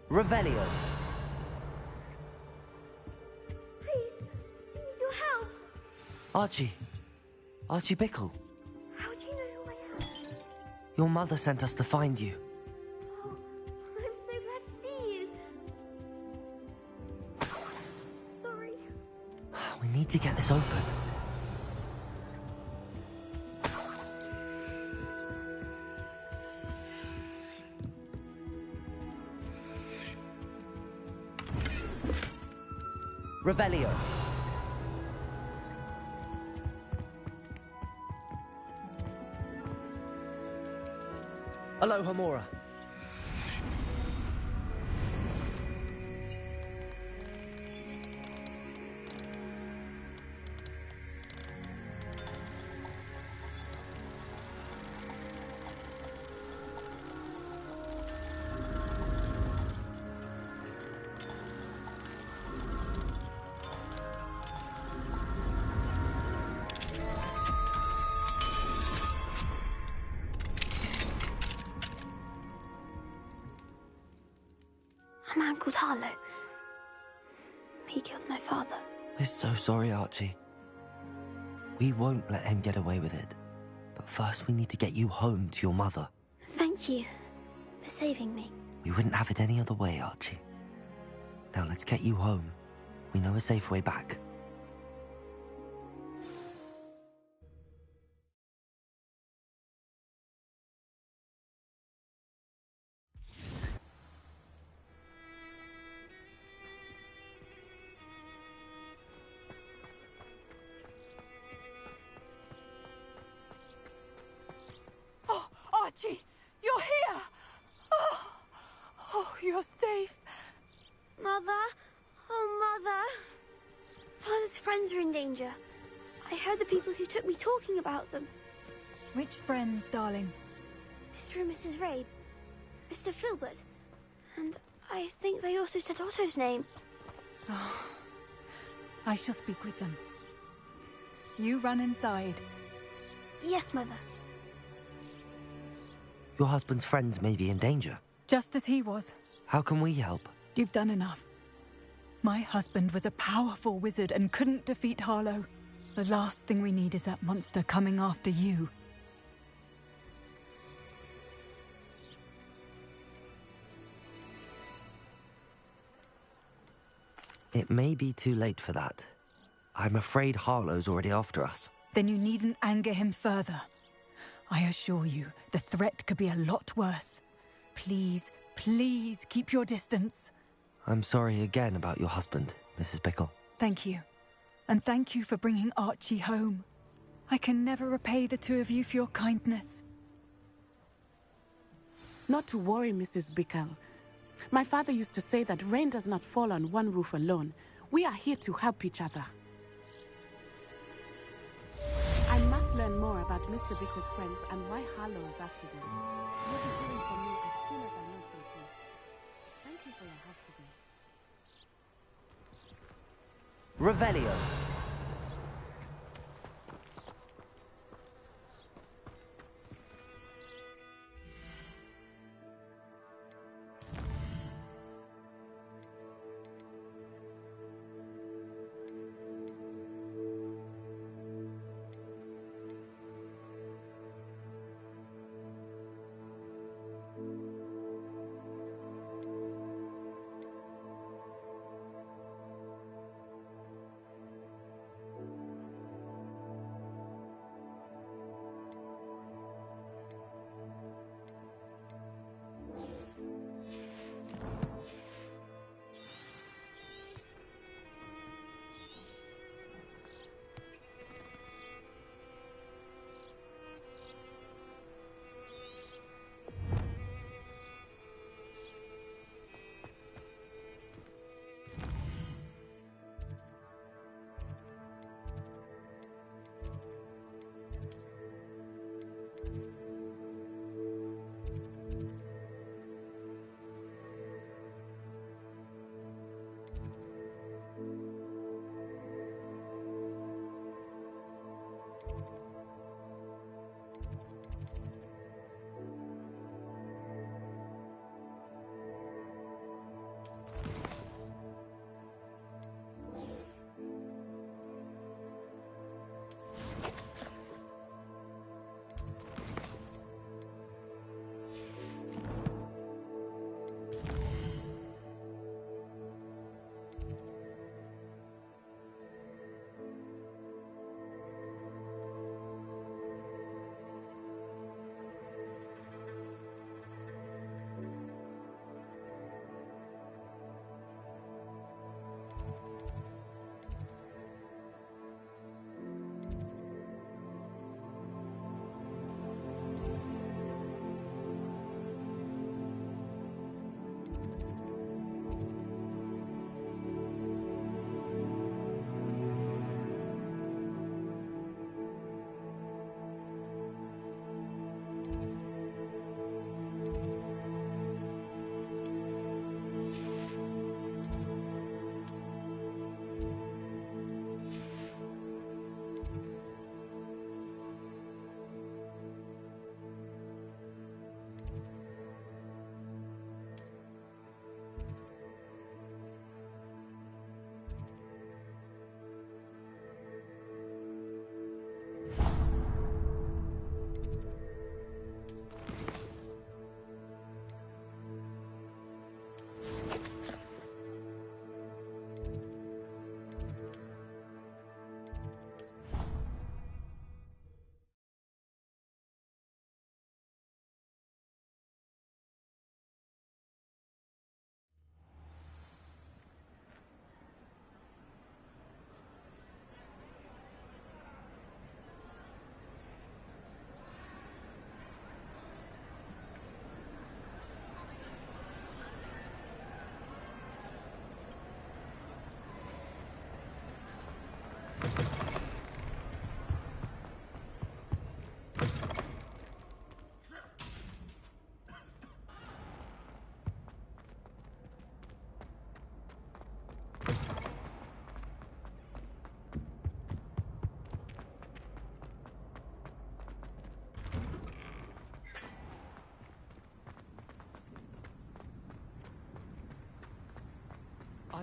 Revelio. Please, your help. Archie. Archie Bickle. How do you know who I am? Your mother sent us to find you. Oh, I'm so glad to see you. Sorry. We need to get this open. Revelio. Aloha Mora. A man called Harlow. He killed my father. We're so sorry, Archie. We won't let him get away with it. But first we need to get you home to your mother. Thank you for saving me. We wouldn't have it any other way, Archie. Now let's get you home. We know a safe way back. Archie, you're here! Oh, you're safe. Mother? Oh, Mother. Father's friends are in danger. I heard the people who took me talking about them. Which friends, darling? Mr. and Mrs. Rabe, Mr. Filbert, and I think they also said Otto's name. Oh, I shall speak with them. You run inside. Yes, Mother. Your husband's friends may be in danger. Just as he was. How can we help? You've done enough. My husband was a powerful wizard and couldn't defeat Harlow. The last thing we need is that monster coming after you. It may be too late for that. I'm afraid Harlow's already after us. Then you needn't anger him further. I assure you, the threat could be a lot worse. Please, please keep your distance. I'm sorry again about your husband, Mrs. Bickle. Thank you. And thank you for bringing Archie home. I can never repay the two of you for your kindness. Not to worry, Mrs. Bickle. My father used to say that rain does not fall on one roof alone. We are here to help each other. I must learn more about Mr. Bickle's friends and why Harlow is after them. You'll be hearing from me as soon as I know something. Thank you for your help today. Revelio.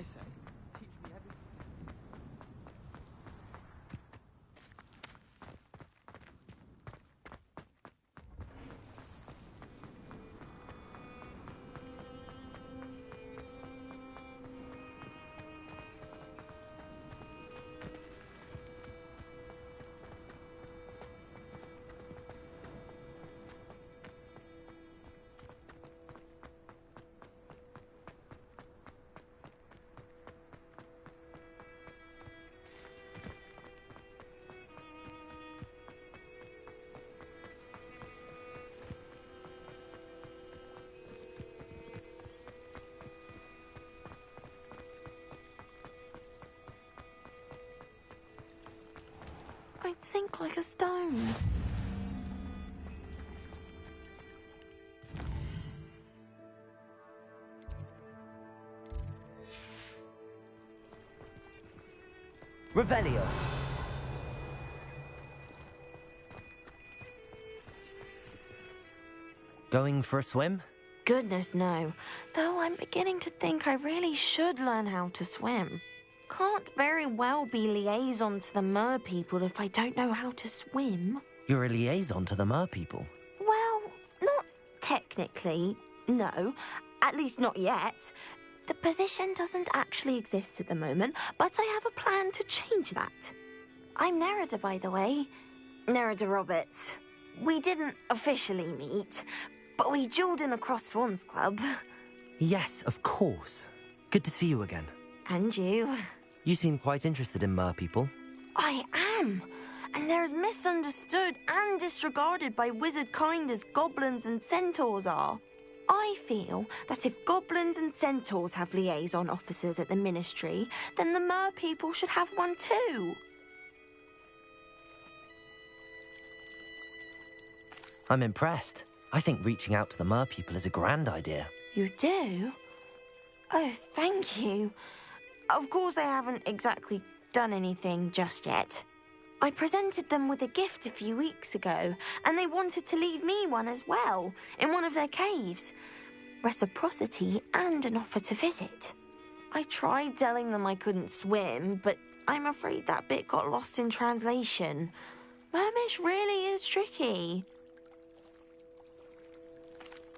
say. Teach me everything. I'd sink like a stone. Revelio. Going for a swim? Goodness, no. Though I'm beginning to think I really should learn how to swim. Can't very well be liaison to the mer people if I don't know how to swim. You're a liaison to the mer people. Well, not technically, no. At least not yet. The position doesn't actually exist at the moment, but I have a plan to change that. I'm Nerida, by the way. Nerida Roberts. We didn't officially meet, but we duelled in the Cross Swans Club. Yes, of course. Good to see you again. And you. You seem quite interested in mer people. I am. And they're as misunderstood and disregarded by wizard kind as goblins and centaurs are. I feel that if goblins and centaurs have liaison officers at the ministry, then the mer people should have one too. I'm impressed. I think reaching out to the mer people is a grand idea. You do? Oh, thank you. Of course I haven't exactly done anything just yet. I presented them with a gift a few weeks ago, and they wanted to leave me one as well, in one of their caves. Reciprocity and an offer to visit. I tried telling them I couldn't swim, but I'm afraid that bit got lost in translation. Mermish really is tricky.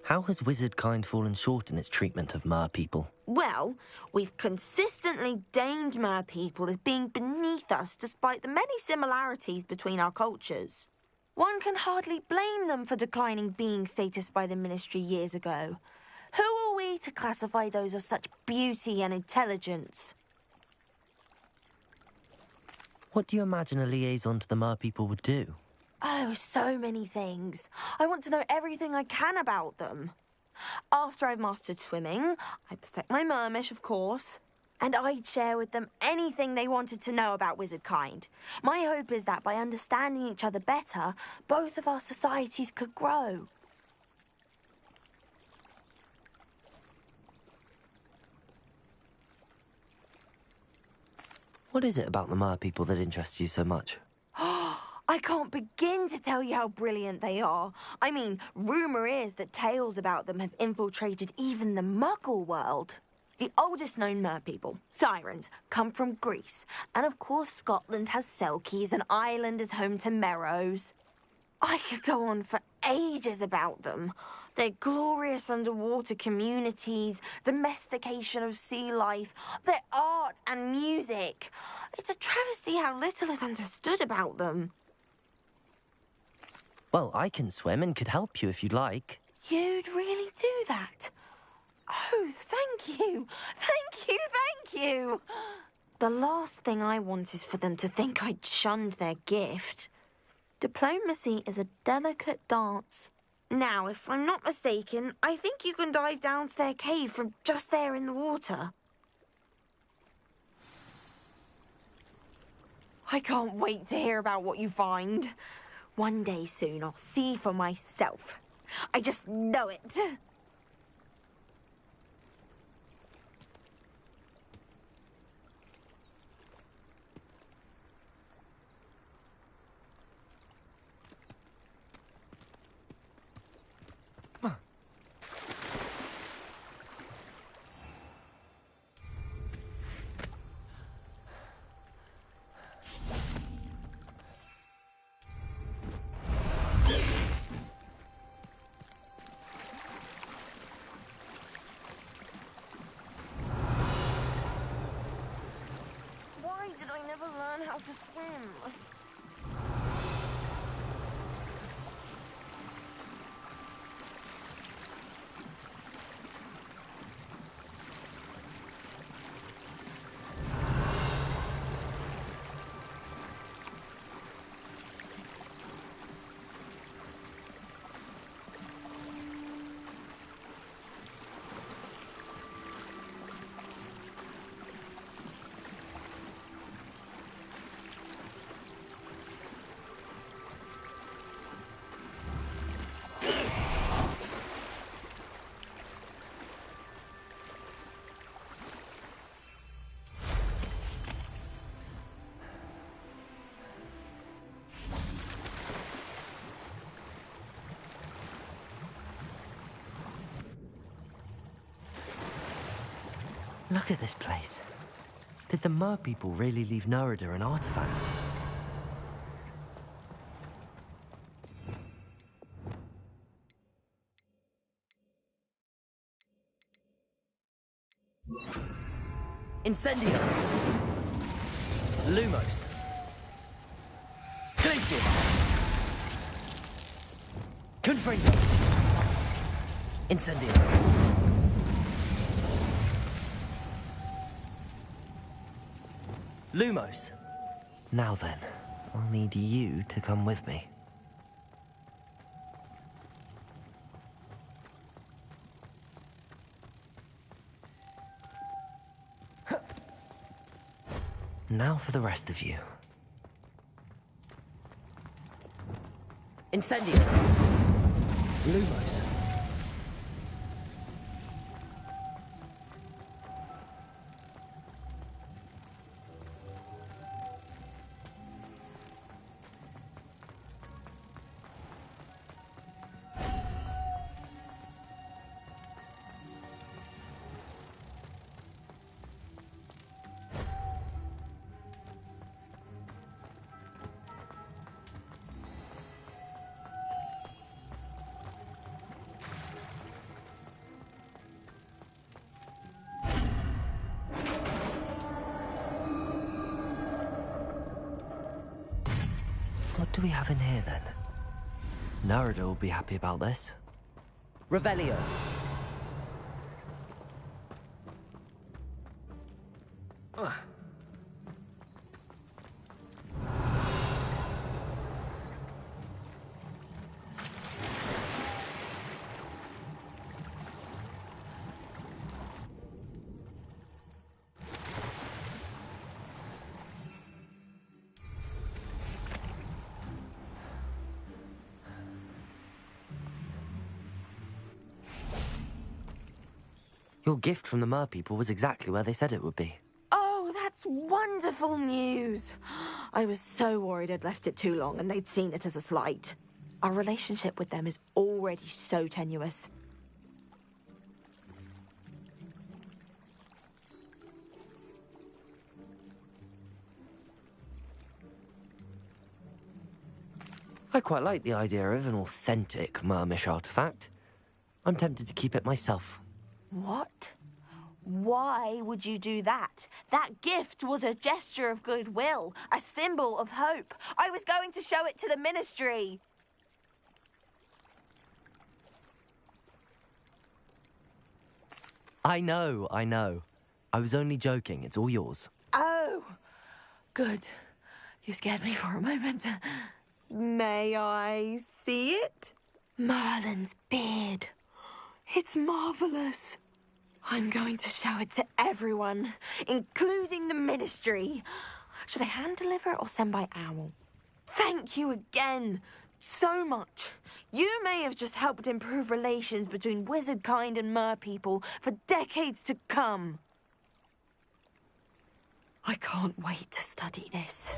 How has wizard kind fallen short in its treatment of mer people? Well, we've consistently deigned mer people as being beneath us despite the many similarities between our cultures. One can hardly blame them for declining being status by the ministry years ago. Who are we to classify those of such beauty and intelligence? What do you imagine a liaison to the mer people would do? Oh, so many things. I want to know everything I can about them. After I've mastered swimming, I perfect my mermish, of course, and I'd share with them anything they wanted to know about wizard kind. My hope is that by understanding each other better, both of our societies could grow. What is it about the mer people that interests you so much? I can't begin to tell you how brilliant they are. I mean, rumour is that tales about them have infiltrated even the Muggle world. The oldest known mer people, sirens, come from Greece. And of course Scotland has Selkies and Ireland is home to Merrows. I could go on for ages about them. Their glorious underwater communities, domestication of sea life, their art and music. It's a travesty how little is understood about them. Well, I can swim and could help you if you'd like. You'd really do that? Oh, thank you. Thank you, thank you. The last thing I want is for them to think I'd shunned their gift. Diplomacy is a delicate dance. Now, if I'm not mistaken, I think you can dive down to their cave from just there in the water. I can't wait to hear about what you find. One day soon, I'll see for myself. I just know it. time! Look at this place. Did the Mer people really leave Nerida an artifact? Incendio! Lumos! Glacius! Confringo! Incendio! Lumos! Now then, I'll need you to come with me. Now for the rest of you. Incendio! Lumos! What do we have in here, then? Nerida will be happy about this. Revelio. Your gift from the Mer people was exactly where they said it would be. Oh, that's wonderful news! I was so worried I'd left it too long and they'd seen it as a slight. Our relationship with them is already so tenuous. I quite like the idea of an authentic Mermish artifact. I'm tempted to keep it myself. What? Why would you do that? That gift was a gesture of goodwill, a symbol of hope. I was going to show it to the Ministry. I know. I was only joking. It's all yours. Oh, good. You scared me for a moment. May I see it? Merlin's beard. It's marvelous. I'm going to show it to everyone, including the Ministry. Should I hand deliver it or send by owl? Thank you again so much. You may have just helped improve relations between wizard kind and mer people for decades to come. I can't wait to study this.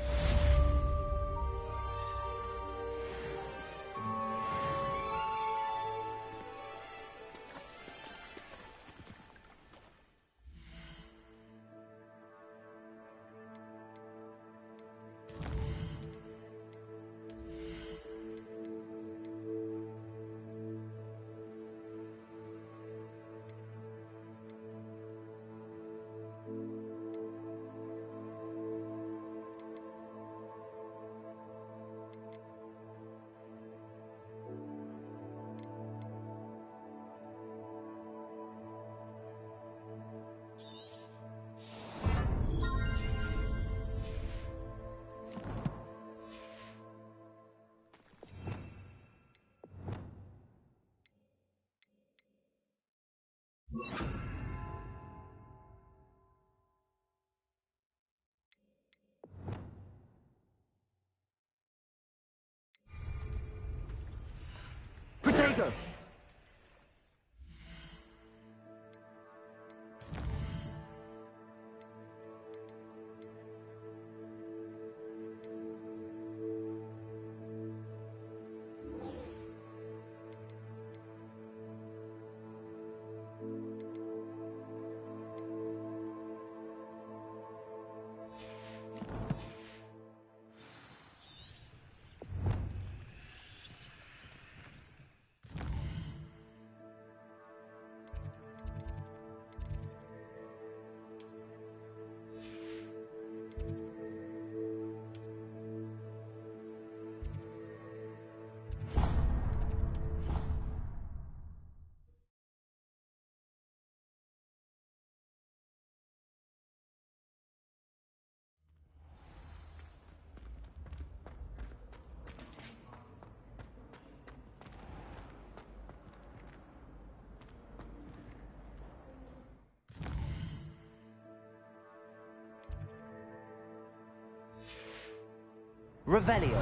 go! Revelio.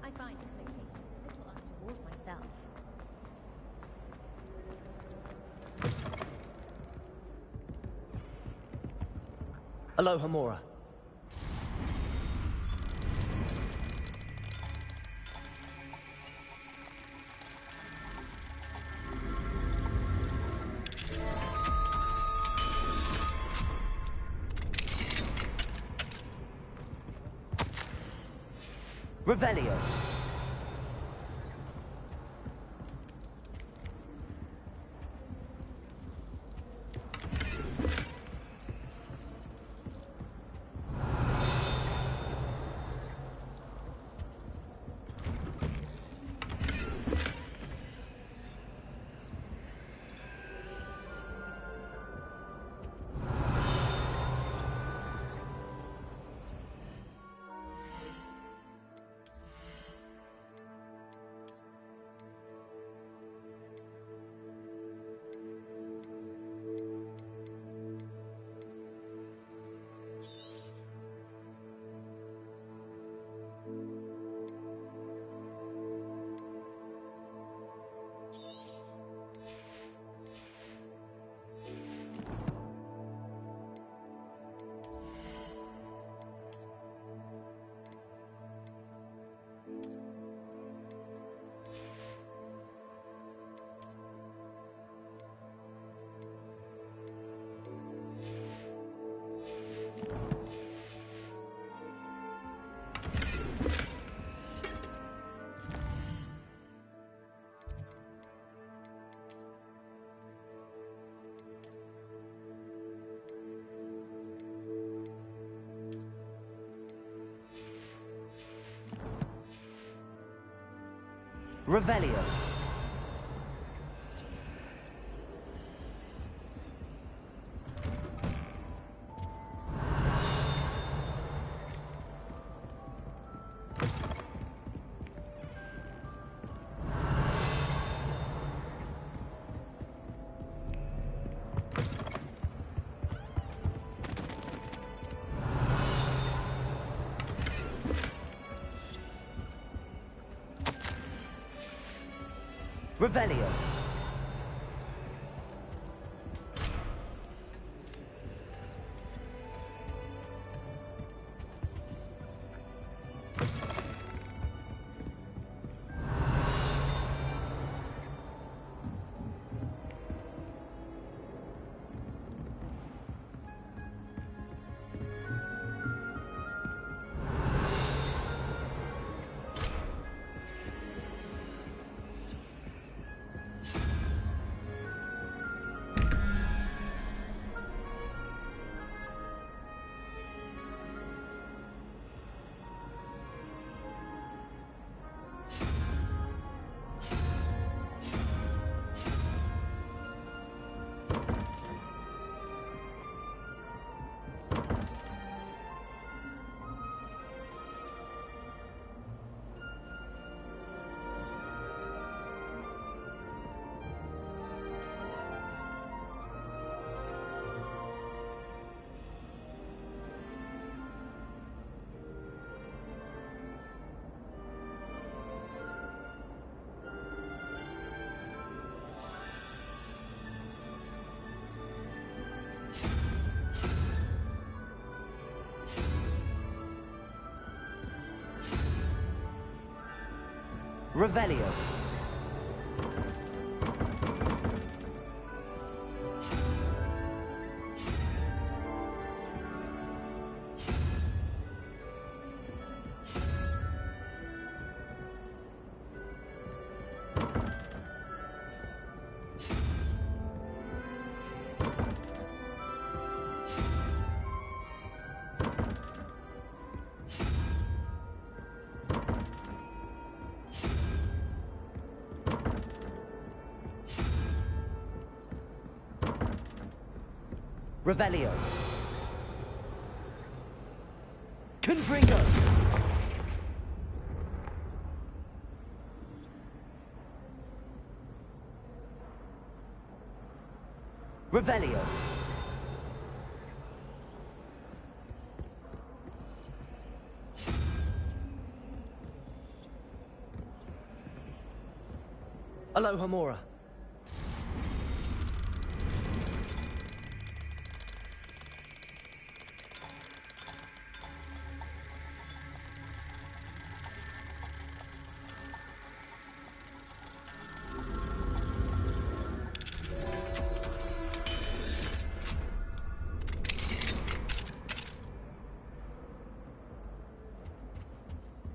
I find this location a little untoward myself. Aloha, Mora. Revelio. Revelio. Revelio. Revelio. Revelio. Confringo. Revelio. Aloha Mora.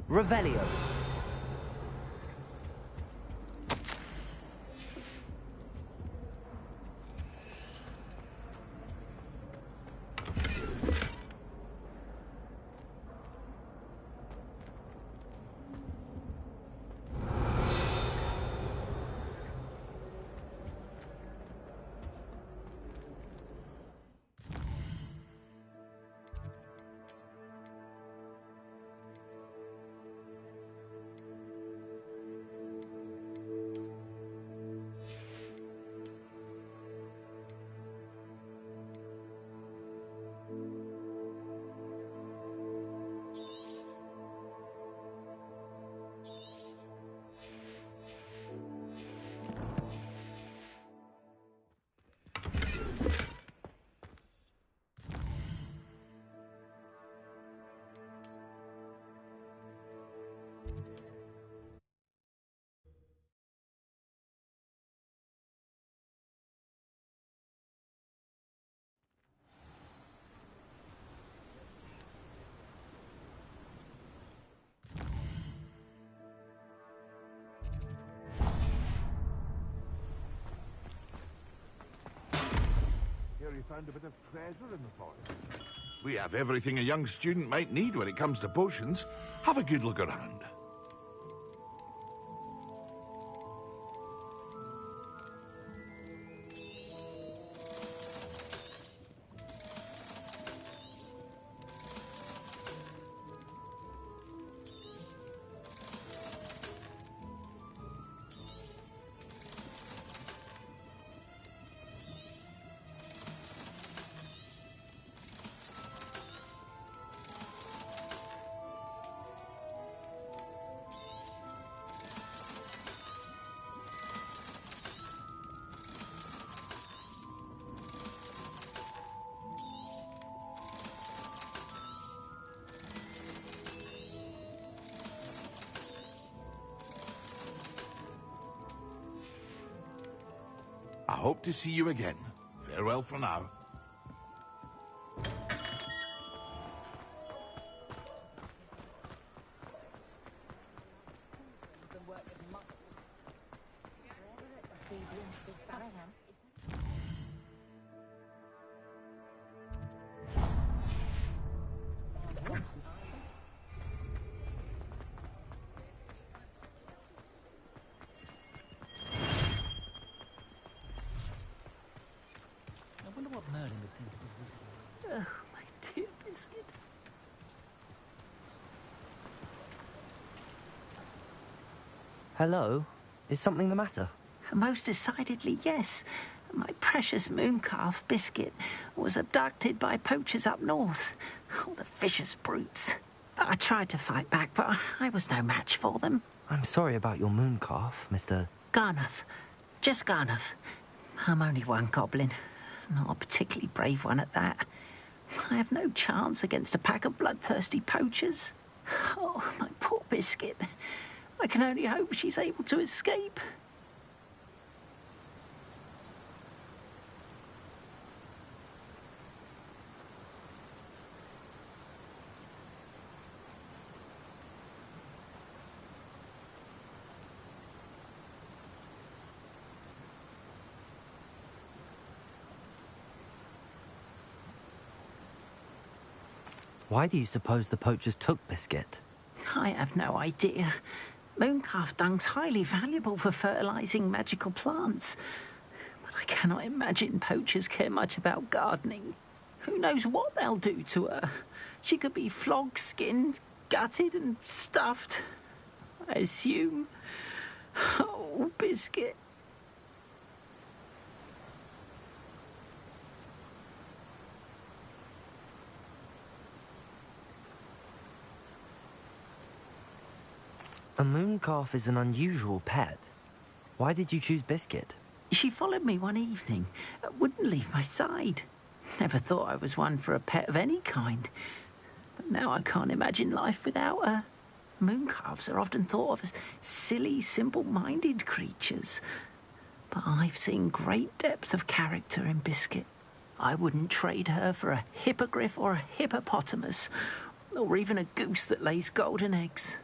Revelio. We found a bit of treasure in the forest. We have everything a young student might need when it comes to potions. Have a good look around. I hope to see you again. Farewell for now. Hello? Is something the matter? Most decidedly, yes. My precious mooncalf, Biscuit, was abducted by poachers up north. Oh, the vicious brutes. I tried to fight back, but I was no match for them. I'm sorry about your mooncalf, Mr. Garnuff. Just Garnuff. I'm only one goblin. Not a particularly brave one at that. I have no chance against a pack of bloodthirsty poachers. Oh, my poor Biscuit. I can only hope she's able to escape. Why do you suppose the poachers took Biscuit? I have no idea. Mooncalf dung's highly valuable for fertilising magical plants. But I cannot imagine poachers care much about gardening. Who knows what they'll do to her? She could be flogged, skinned, gutted and stuffed. I assume. Oh, Biscuit. A mooncalf is an unusual pet. Why did you choose Biscuit? She followed me one evening, wouldn't leave my side. Never thought I was one for a pet of any kind. But now I can't imagine life without her. Mooncalves are often thought of as silly, simple-minded creatures. But I've seen great depth of character in Biscuit. I wouldn't trade her for a hippogriff or a hippopotamus, or even a goose that lays golden eggs.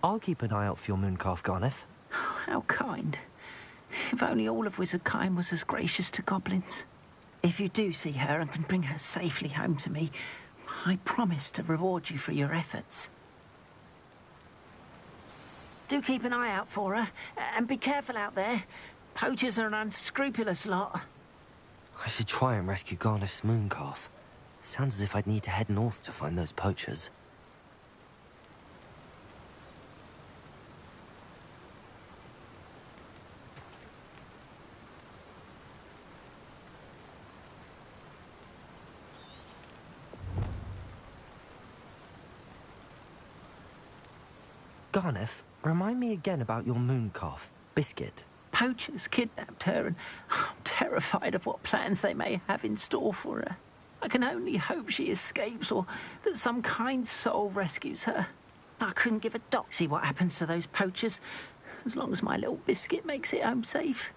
I'll keep an eye out for your mooncalf, Garneth. How kind. If only all of Wizardkind was as gracious to goblins. If you do see her and can bring her safely home to me, I promise to reward you for your efforts. Do keep an eye out for her, and be careful out there. Poachers are an unscrupulous lot. I should try and rescue Garneth's mooncalf. Sounds as if I'd need to head north to find those poachers. Garneth, remind me again about your mooncalf, Biscuit. Poachers kidnapped her, and I'm terrified of what plans they may have in store for her. I can only hope she escapes, or that some kind soul rescues her. I couldn't give a doxy what happens to those poachers, as long as my little Biscuit makes it home safe.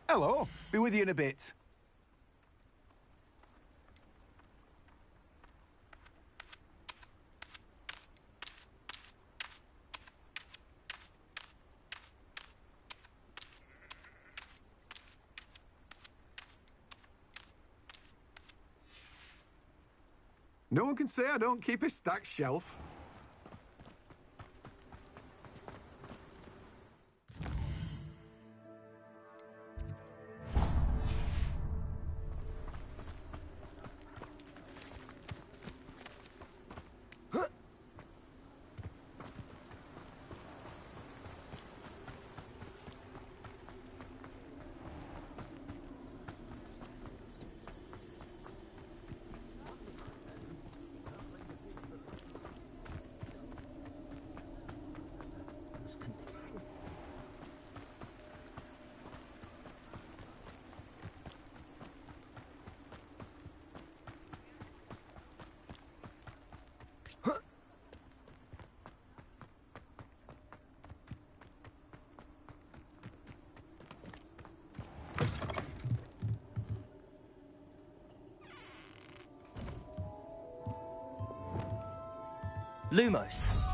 Hello. Be with you in a bit. No one can say I don't keep a stacked shelf. Lumos.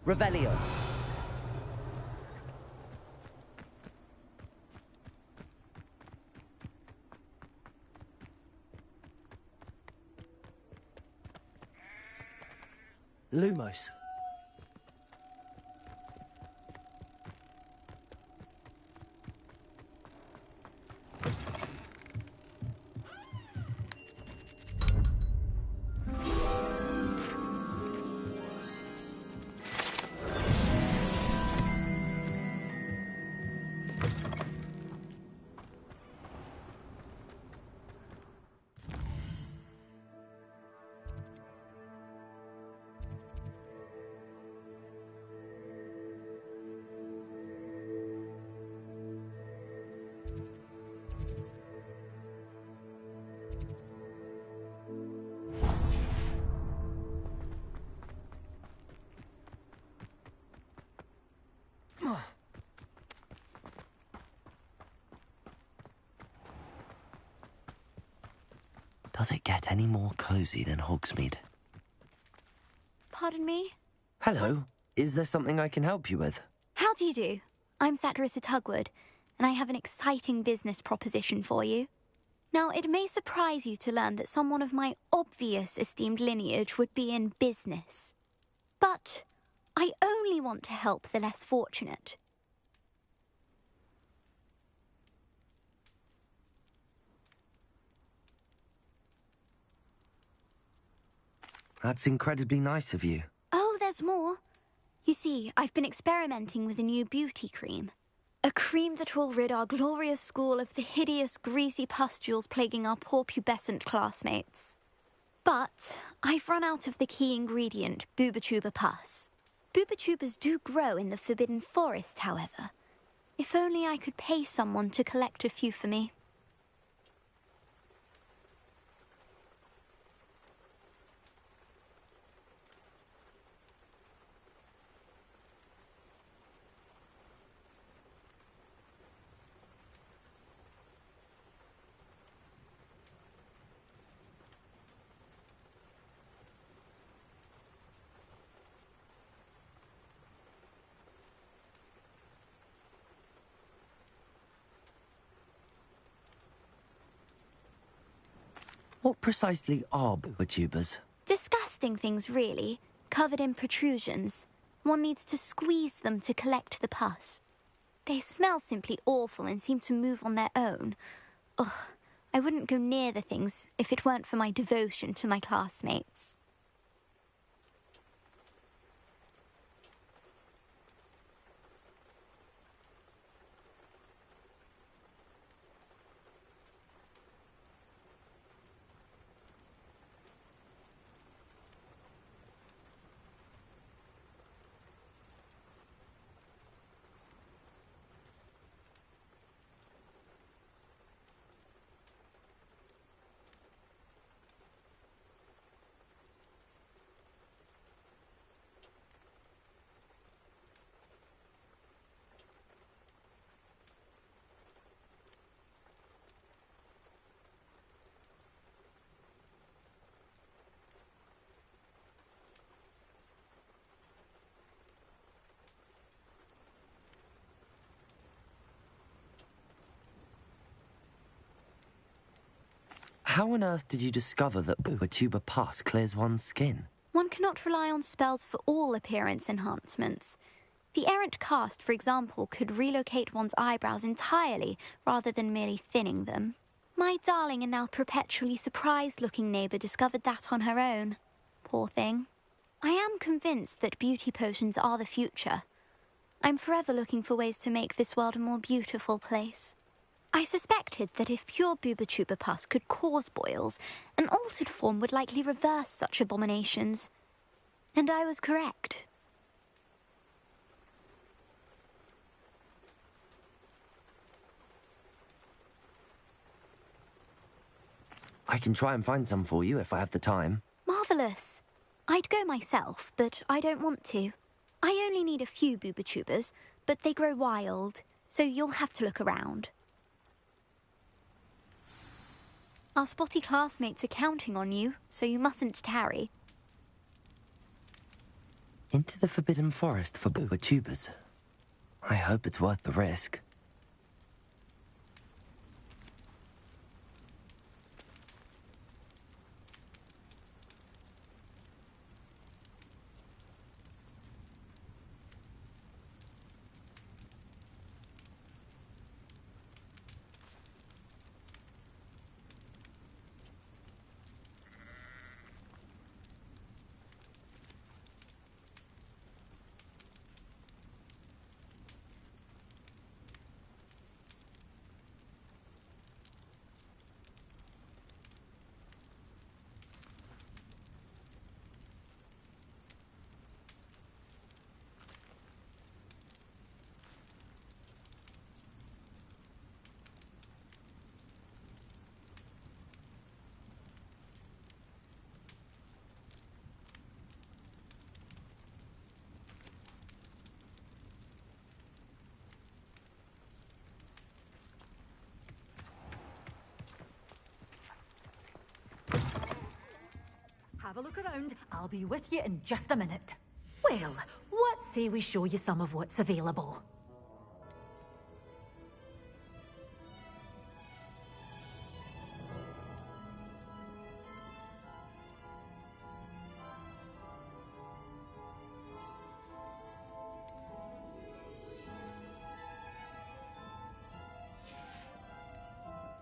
Revelio. Lumos. Does it get any more cosy than Hogsmeade? Pardon me? Hello. Is there something I can help you with? How do you do? I'm Satirissa Tugwood, and I have an exciting business proposition for you. Now, it may surprise you to learn that someone of my obvious esteemed lineage would be in business. But I only want to help the less fortunate. That's incredibly nice of you. Oh, there's more. You see, I've been experimenting with a new beauty cream. A cream that will rid our glorious school of the hideous, greasy pustules plaguing our poor pubescent classmates. But I've run out of the key ingredient, Booba-Tuba pus. Booba-Tubas do grow in the Forbidden Forest, however. If only I could pay someone to collect a few for me. What precisely are Booba-Tubas? Disgusting things, really, covered in protrusions. One needs to squeeze them to collect the pus. They smell simply awful and seem to move on their own. Ugh, I wouldn't go near the things if it weren't for my devotion to my classmates. How on earth did you discover that tuba pus clears one's skin? One cannot rely on spells for all appearance enhancements. The errant cast, for example, could relocate one's eyebrows entirely rather than merely thinning them. My darling and now perpetually surprised-looking neighbour discovered that on her own. Poor thing. I am convinced that beauty potions are the future. I'm forever looking for ways to make this world a more beautiful place. I suspected that if pure Booba pus could cause boils, an altered form would likely reverse such abominations. And I was correct. I can try and find some for you if I have the time. Marvellous. I'd go myself, but I don't want to. I only need a few Booba but they grow wild, so you'll have to look around. Our spotty classmates are counting on you, so you mustn't tarry. Into the Forbidden Forest for Booba. I hope it's worth the risk. Have a look around. I'll be with you in just a minute. Well, what say we show you some of what's available?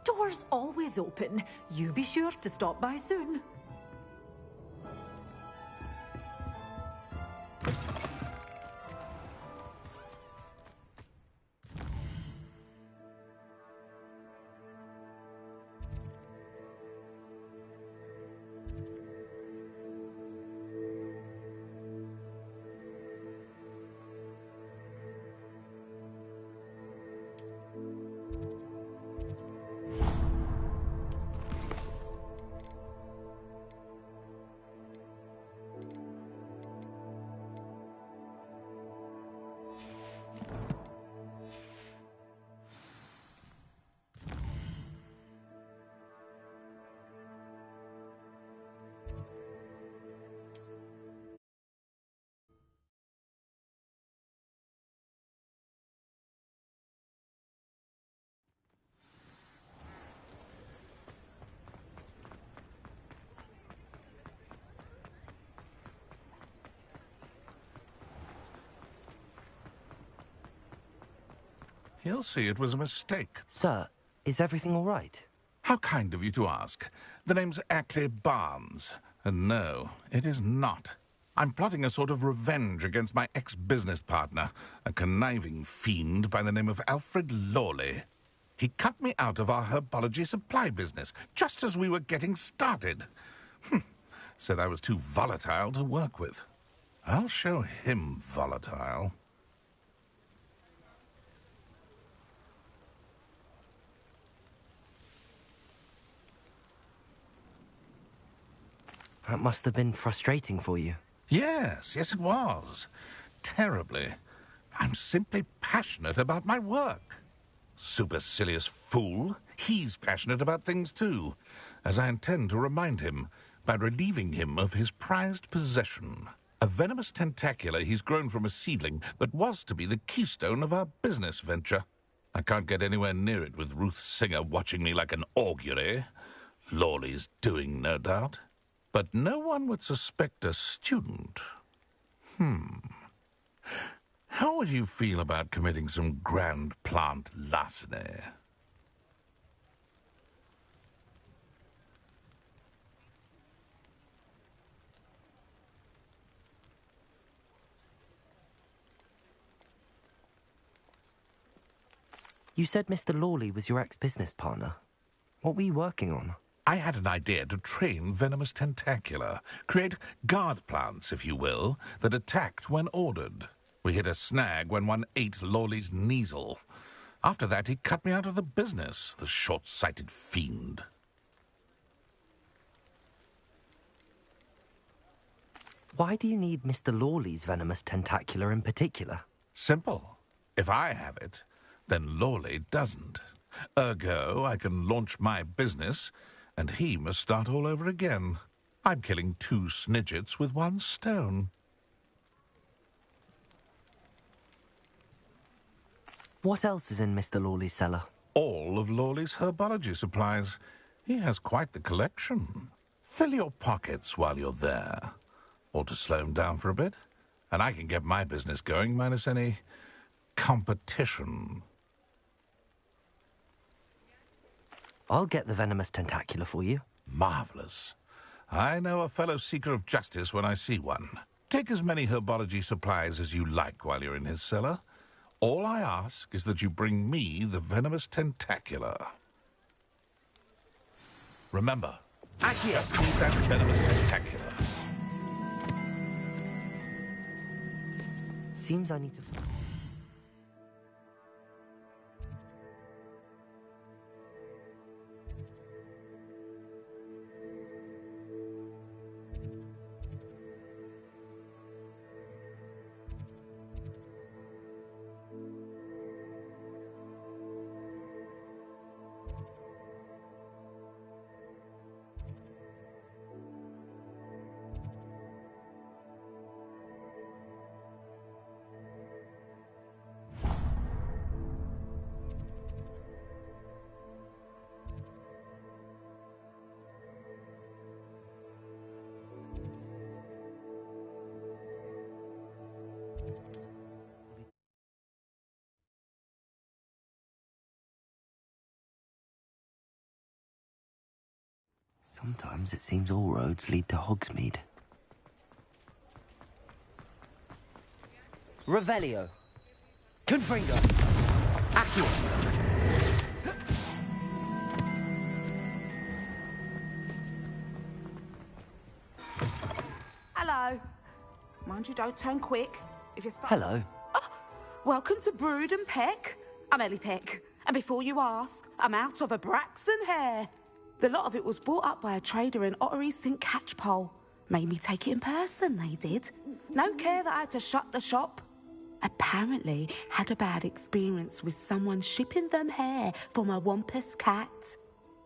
Doors always open. You be sure to stop by soon. He'll see it was a mistake. Sir, is everything all right? How kind of you to ask. The name's Ackley Barnes. And no, it is not. I'm plotting a sort of revenge against my ex-business partner, a conniving fiend by the name of Alfred Lawley. He cut me out of our herbology supply business, just as we were getting started. Said I was too volatile to work with. I'll show him volatile. That must have been frustrating for you. Yes, it was. Terribly. I'm simply passionate about my work. Supercilious fool. He's passionate about things too, as I intend to remind him by relieving him of his prized possession. A venomous tentacula he's grown from a seedling that was to be the keystone of our business venture. I can't get anywhere near it with Ruth Singer watching me like an augury. Lawley's doing, no doubt. But no one would suspect a student. How would you feel about committing some grand plant larceny? You said Mr. Lawley was your ex-business partner. What were you working on? I had an idea to train venomous tentacula, create guard plants, if you will, that attacked when ordered. We hit a snag when one ate Lawley's Kneasel. After that, he cut me out of the business, the short-sighted fiend. Why do you need Mr. Lawley's venomous tentacula in particular? Simple. If I have it, then Lawley doesn't. Ergo, I can launch my business, and he must start all over again. I'm killing 2 snidgets with 1 stone. What else is in Mr. Lawley's cellar? All of Lawley's herbology supplies. He has quite the collection. Fill your pockets while you're there. Or to slow him down for a bit, and I can get my business going minus any competition. I'll get the venomous tentacula for you. Marvelous. I know a fellow seeker of justice when I see one. Take as many herbology supplies as you like while you're in his cellar. All I ask is that you bring me the venomous tentacula. Remember, I just need that venomous tentacula. Seems I need to... Sometimes it seems all roads lead to Hogsmeade. Revelio. Confringo. Accio. Hello. Mind you don't turn quick. If you're stuck. Hello. Welcome to Brood and Peck. I'm Ellie Peck. And before you ask, I'm out of a Braxton hair. The lot of it was bought up by a trader in Ottery St. Catchpole. Made me take it in person, they did. No care that I had to shut the shop. Apparently had a bad experience with someone shipping them hair for my Wampus cat.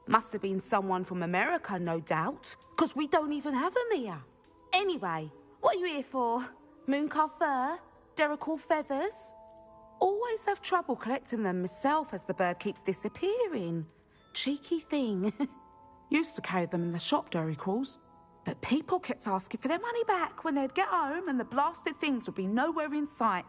Must have been someone from America, no doubt, because we don't even have them here. Anyway, what are you here for? Mooncalf fur? Derrickle feathers? Always have trouble collecting them myself as the bird keeps disappearing. Cheeky thing. Used to carry them in the shop, Derricles. But people kept asking for their money back when they'd get home and the blasted things would be nowhere in sight.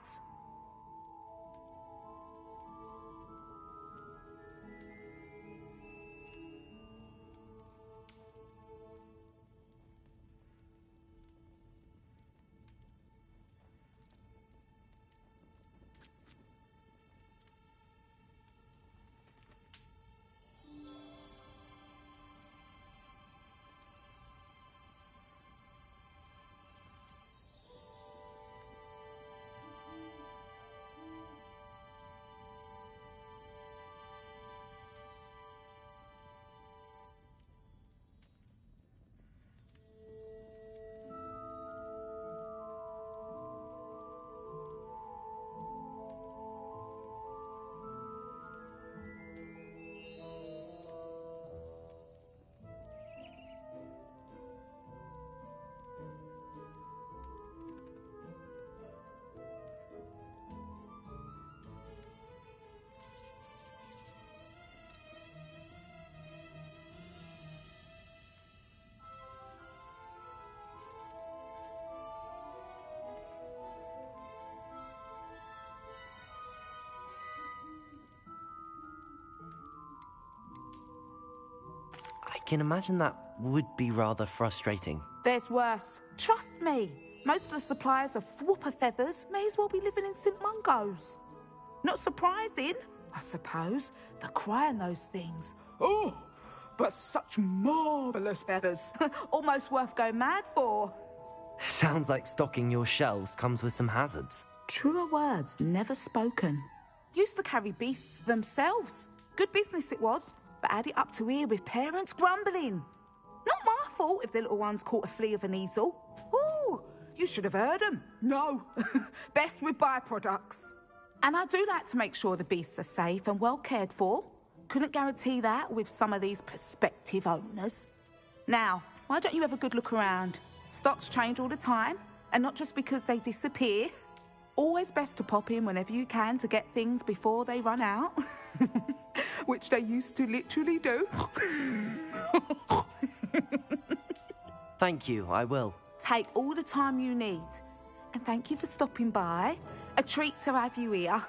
can imagine that would be rather frustrating. There's worse. Trust me. Most of the suppliers of whooper feathers may as well be living in St. Mungo's. Not surprising, I suppose, the cry on those things. Oh, but such marvellous feathers. Almost worth going mad for. Sounds like stocking your shelves comes with some hazards. Truer words never spoken. Used to carry beasts themselves. Good business it was, but had it up to here with parents grumbling. Not my fault if the little ones caught a flea of an easel. Ooh, you should have heard them. No, best with byproducts. And I do like to make sure the beasts are safe and well cared for. Couldn't guarantee that with some of these prospective owners. Now, why don't you have a good look around? Stocks change all the time, and not just because they disappear. Always best to pop in whenever you can to get things before they run out. Which they used to literally do. Thank you, I will. Take all the time you need. And thank you for stopping by. A treat to have you here.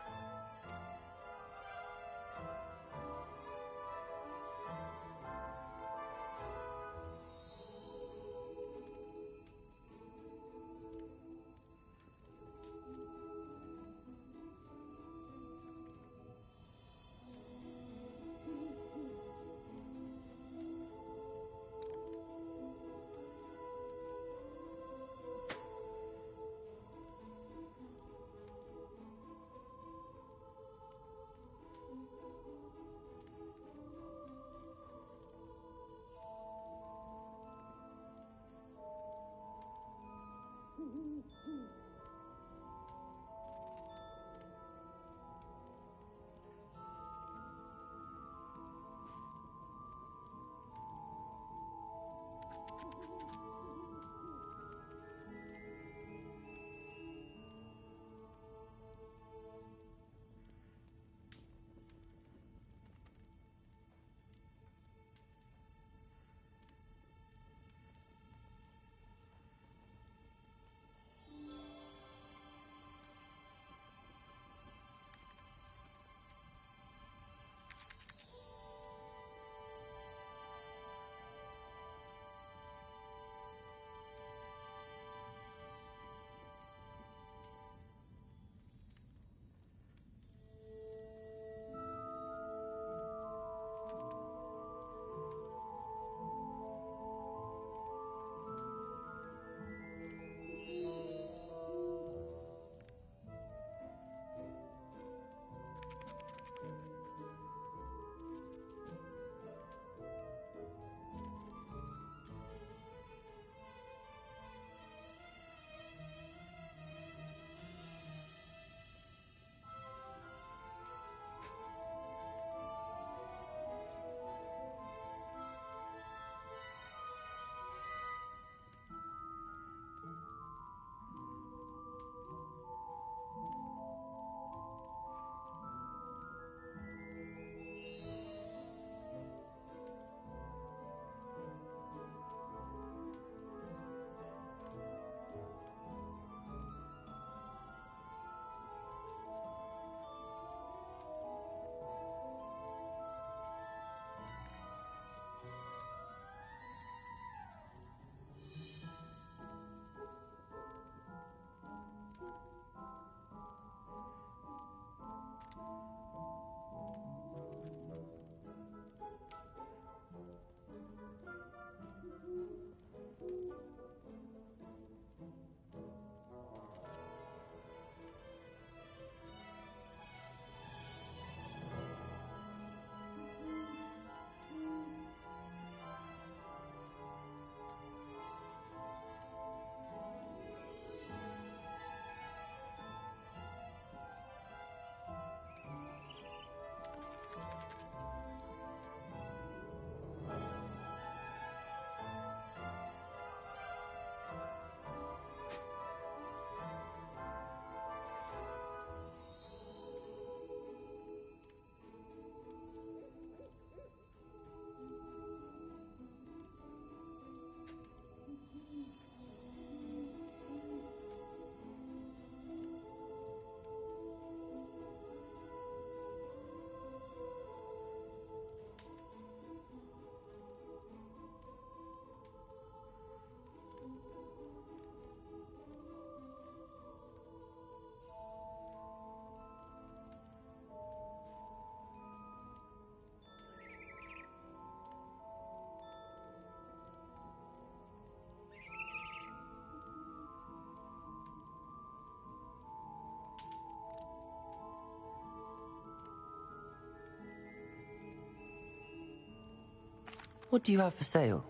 What do you have for sale?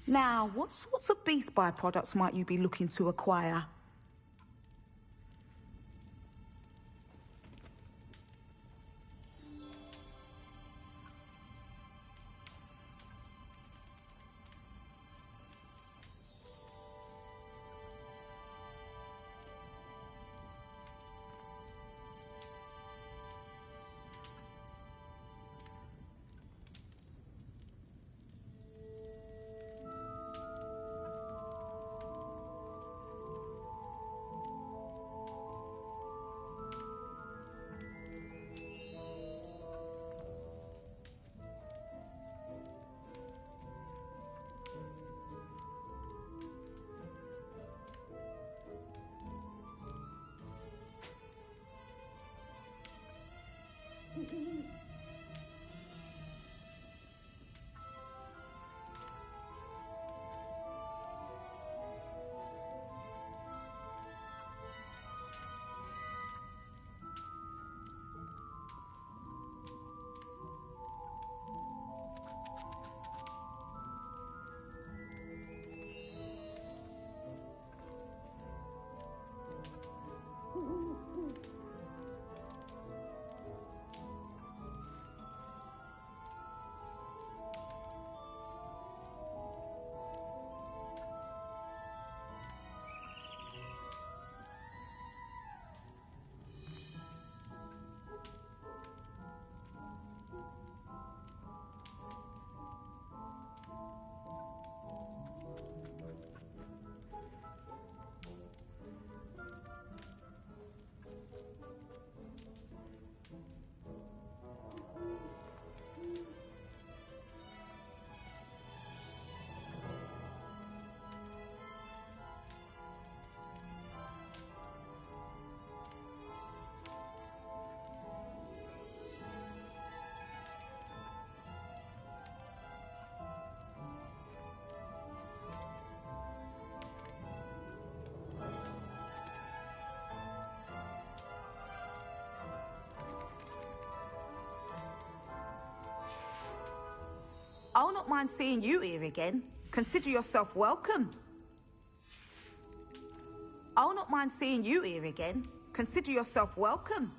Now, what sorts of beast byproducts might you be looking to acquire? I'll not mind seeing you here again. Consider yourself welcome. I'll not mind seeing you here again. Consider yourself welcome.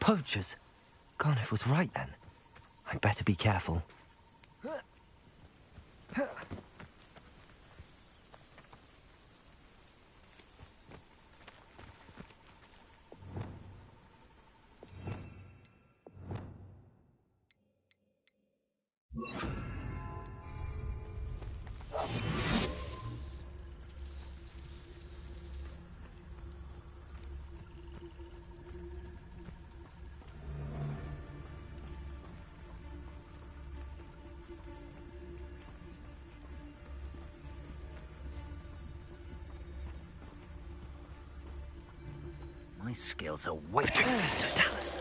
Poachers? Garniff was right then. I'd better be careful. skills are waiting, Mr. Tallis.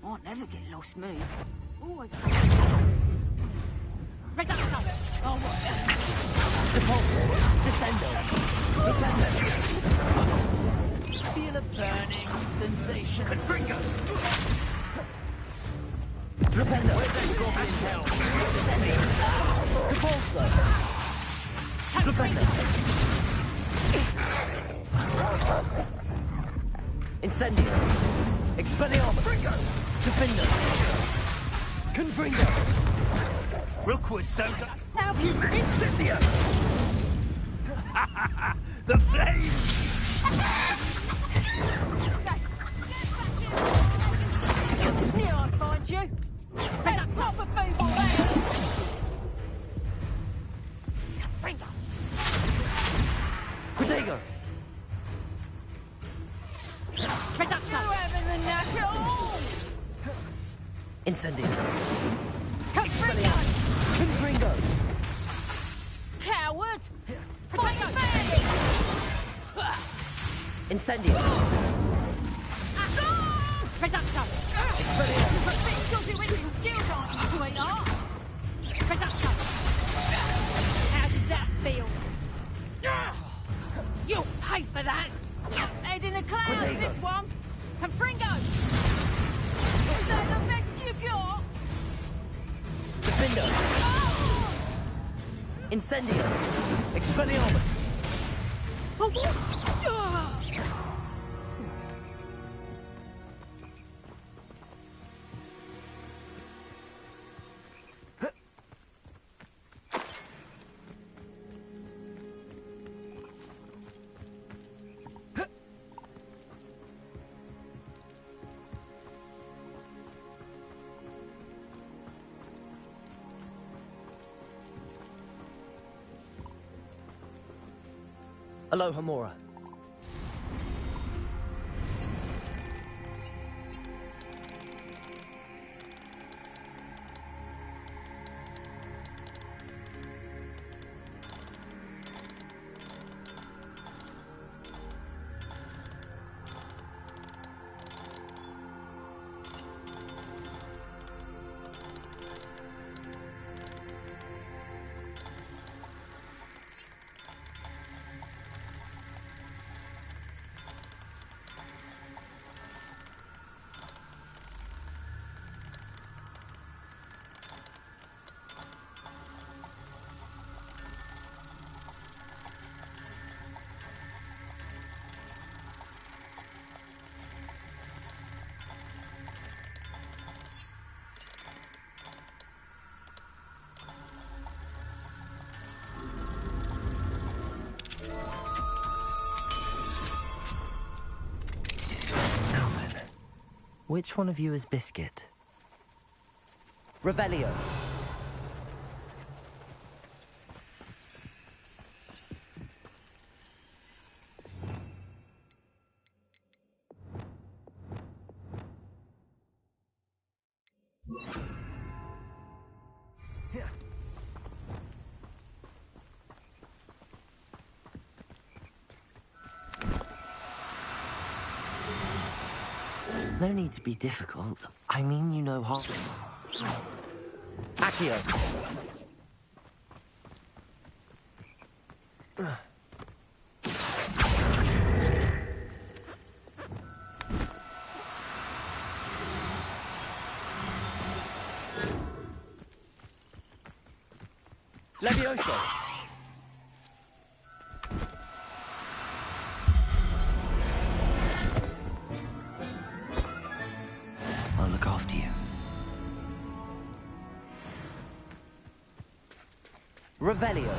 I'll never get lost, me. Oh, Descendo. Feel a burning sensation. Confringo. Flipendo. Where's that goblin hell? Descendo. Depulso. Flipendo. Incendio. Expelliarmus. Defendo. Confringo. Rookwood's don't go. Have you Incendio. The flames! Knew I'd find you. Head up top of feeble there. Protego. Head up top. You having the knack at all? Incendio. Confringo. Confringo. Coward. Incendio. Reducto. Expelliarmus. But because you went some skills, aren't you, sweetheart? Reducto. How did that feel? You'll pay for that. Head in a cloud, this one. Confringo. Is that the best you got? Defendo. Incendio. Expelliarmus. For what? Aloha Mora. Which one of you is Biscuit? Revelio. No need to be difficult. I mean, you know Hogwarts. Accio. Levioso. I'll look after you. Revelio.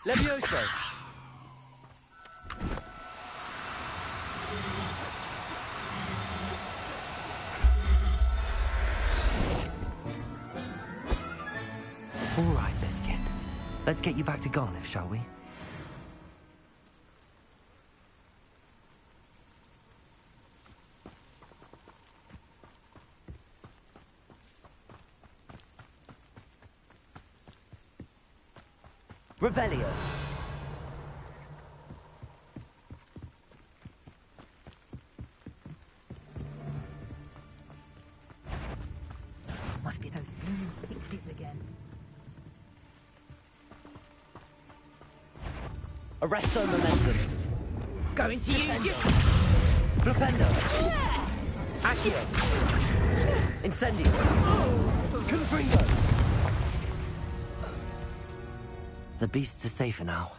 Levioso. right, Biscuit. Let's get you back to Garniff, shall we? Revelio. Must be those pixies again. Arresto momentum. Going to use you. Flipendo. Accio. Incendio. Confringo. The beasts are safer now.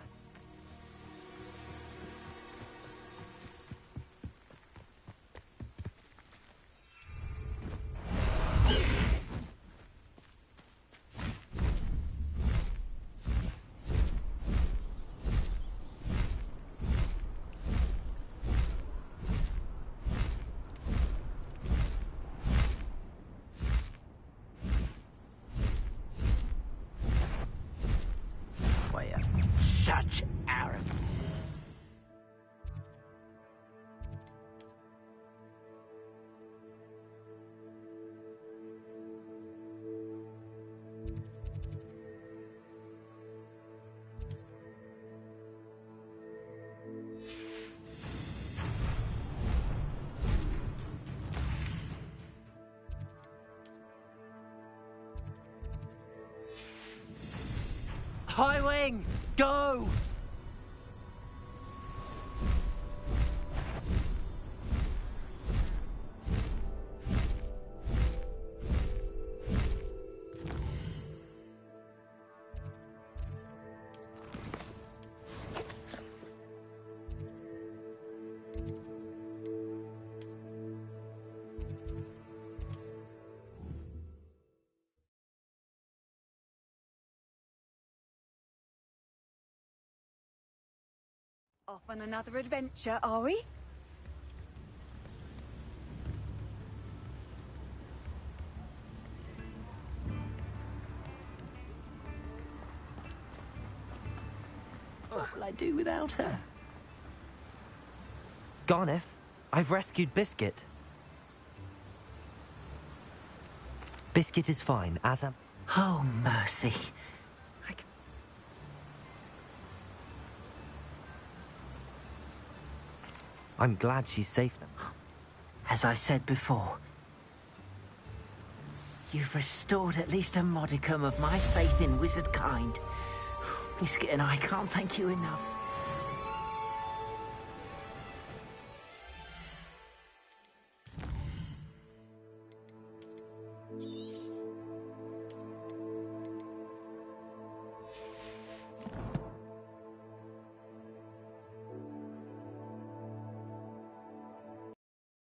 Such arrogance. High wing, go! Off on another adventure, are we? What will I do without her? Garniff, I've rescued Biscuit. Biscuit is fine, as am... Oh, mercy. I'm glad she's safe now. As I said before, you've restored at least a modicum of my faith in wizard kind. Biscuit and I can't thank you enough.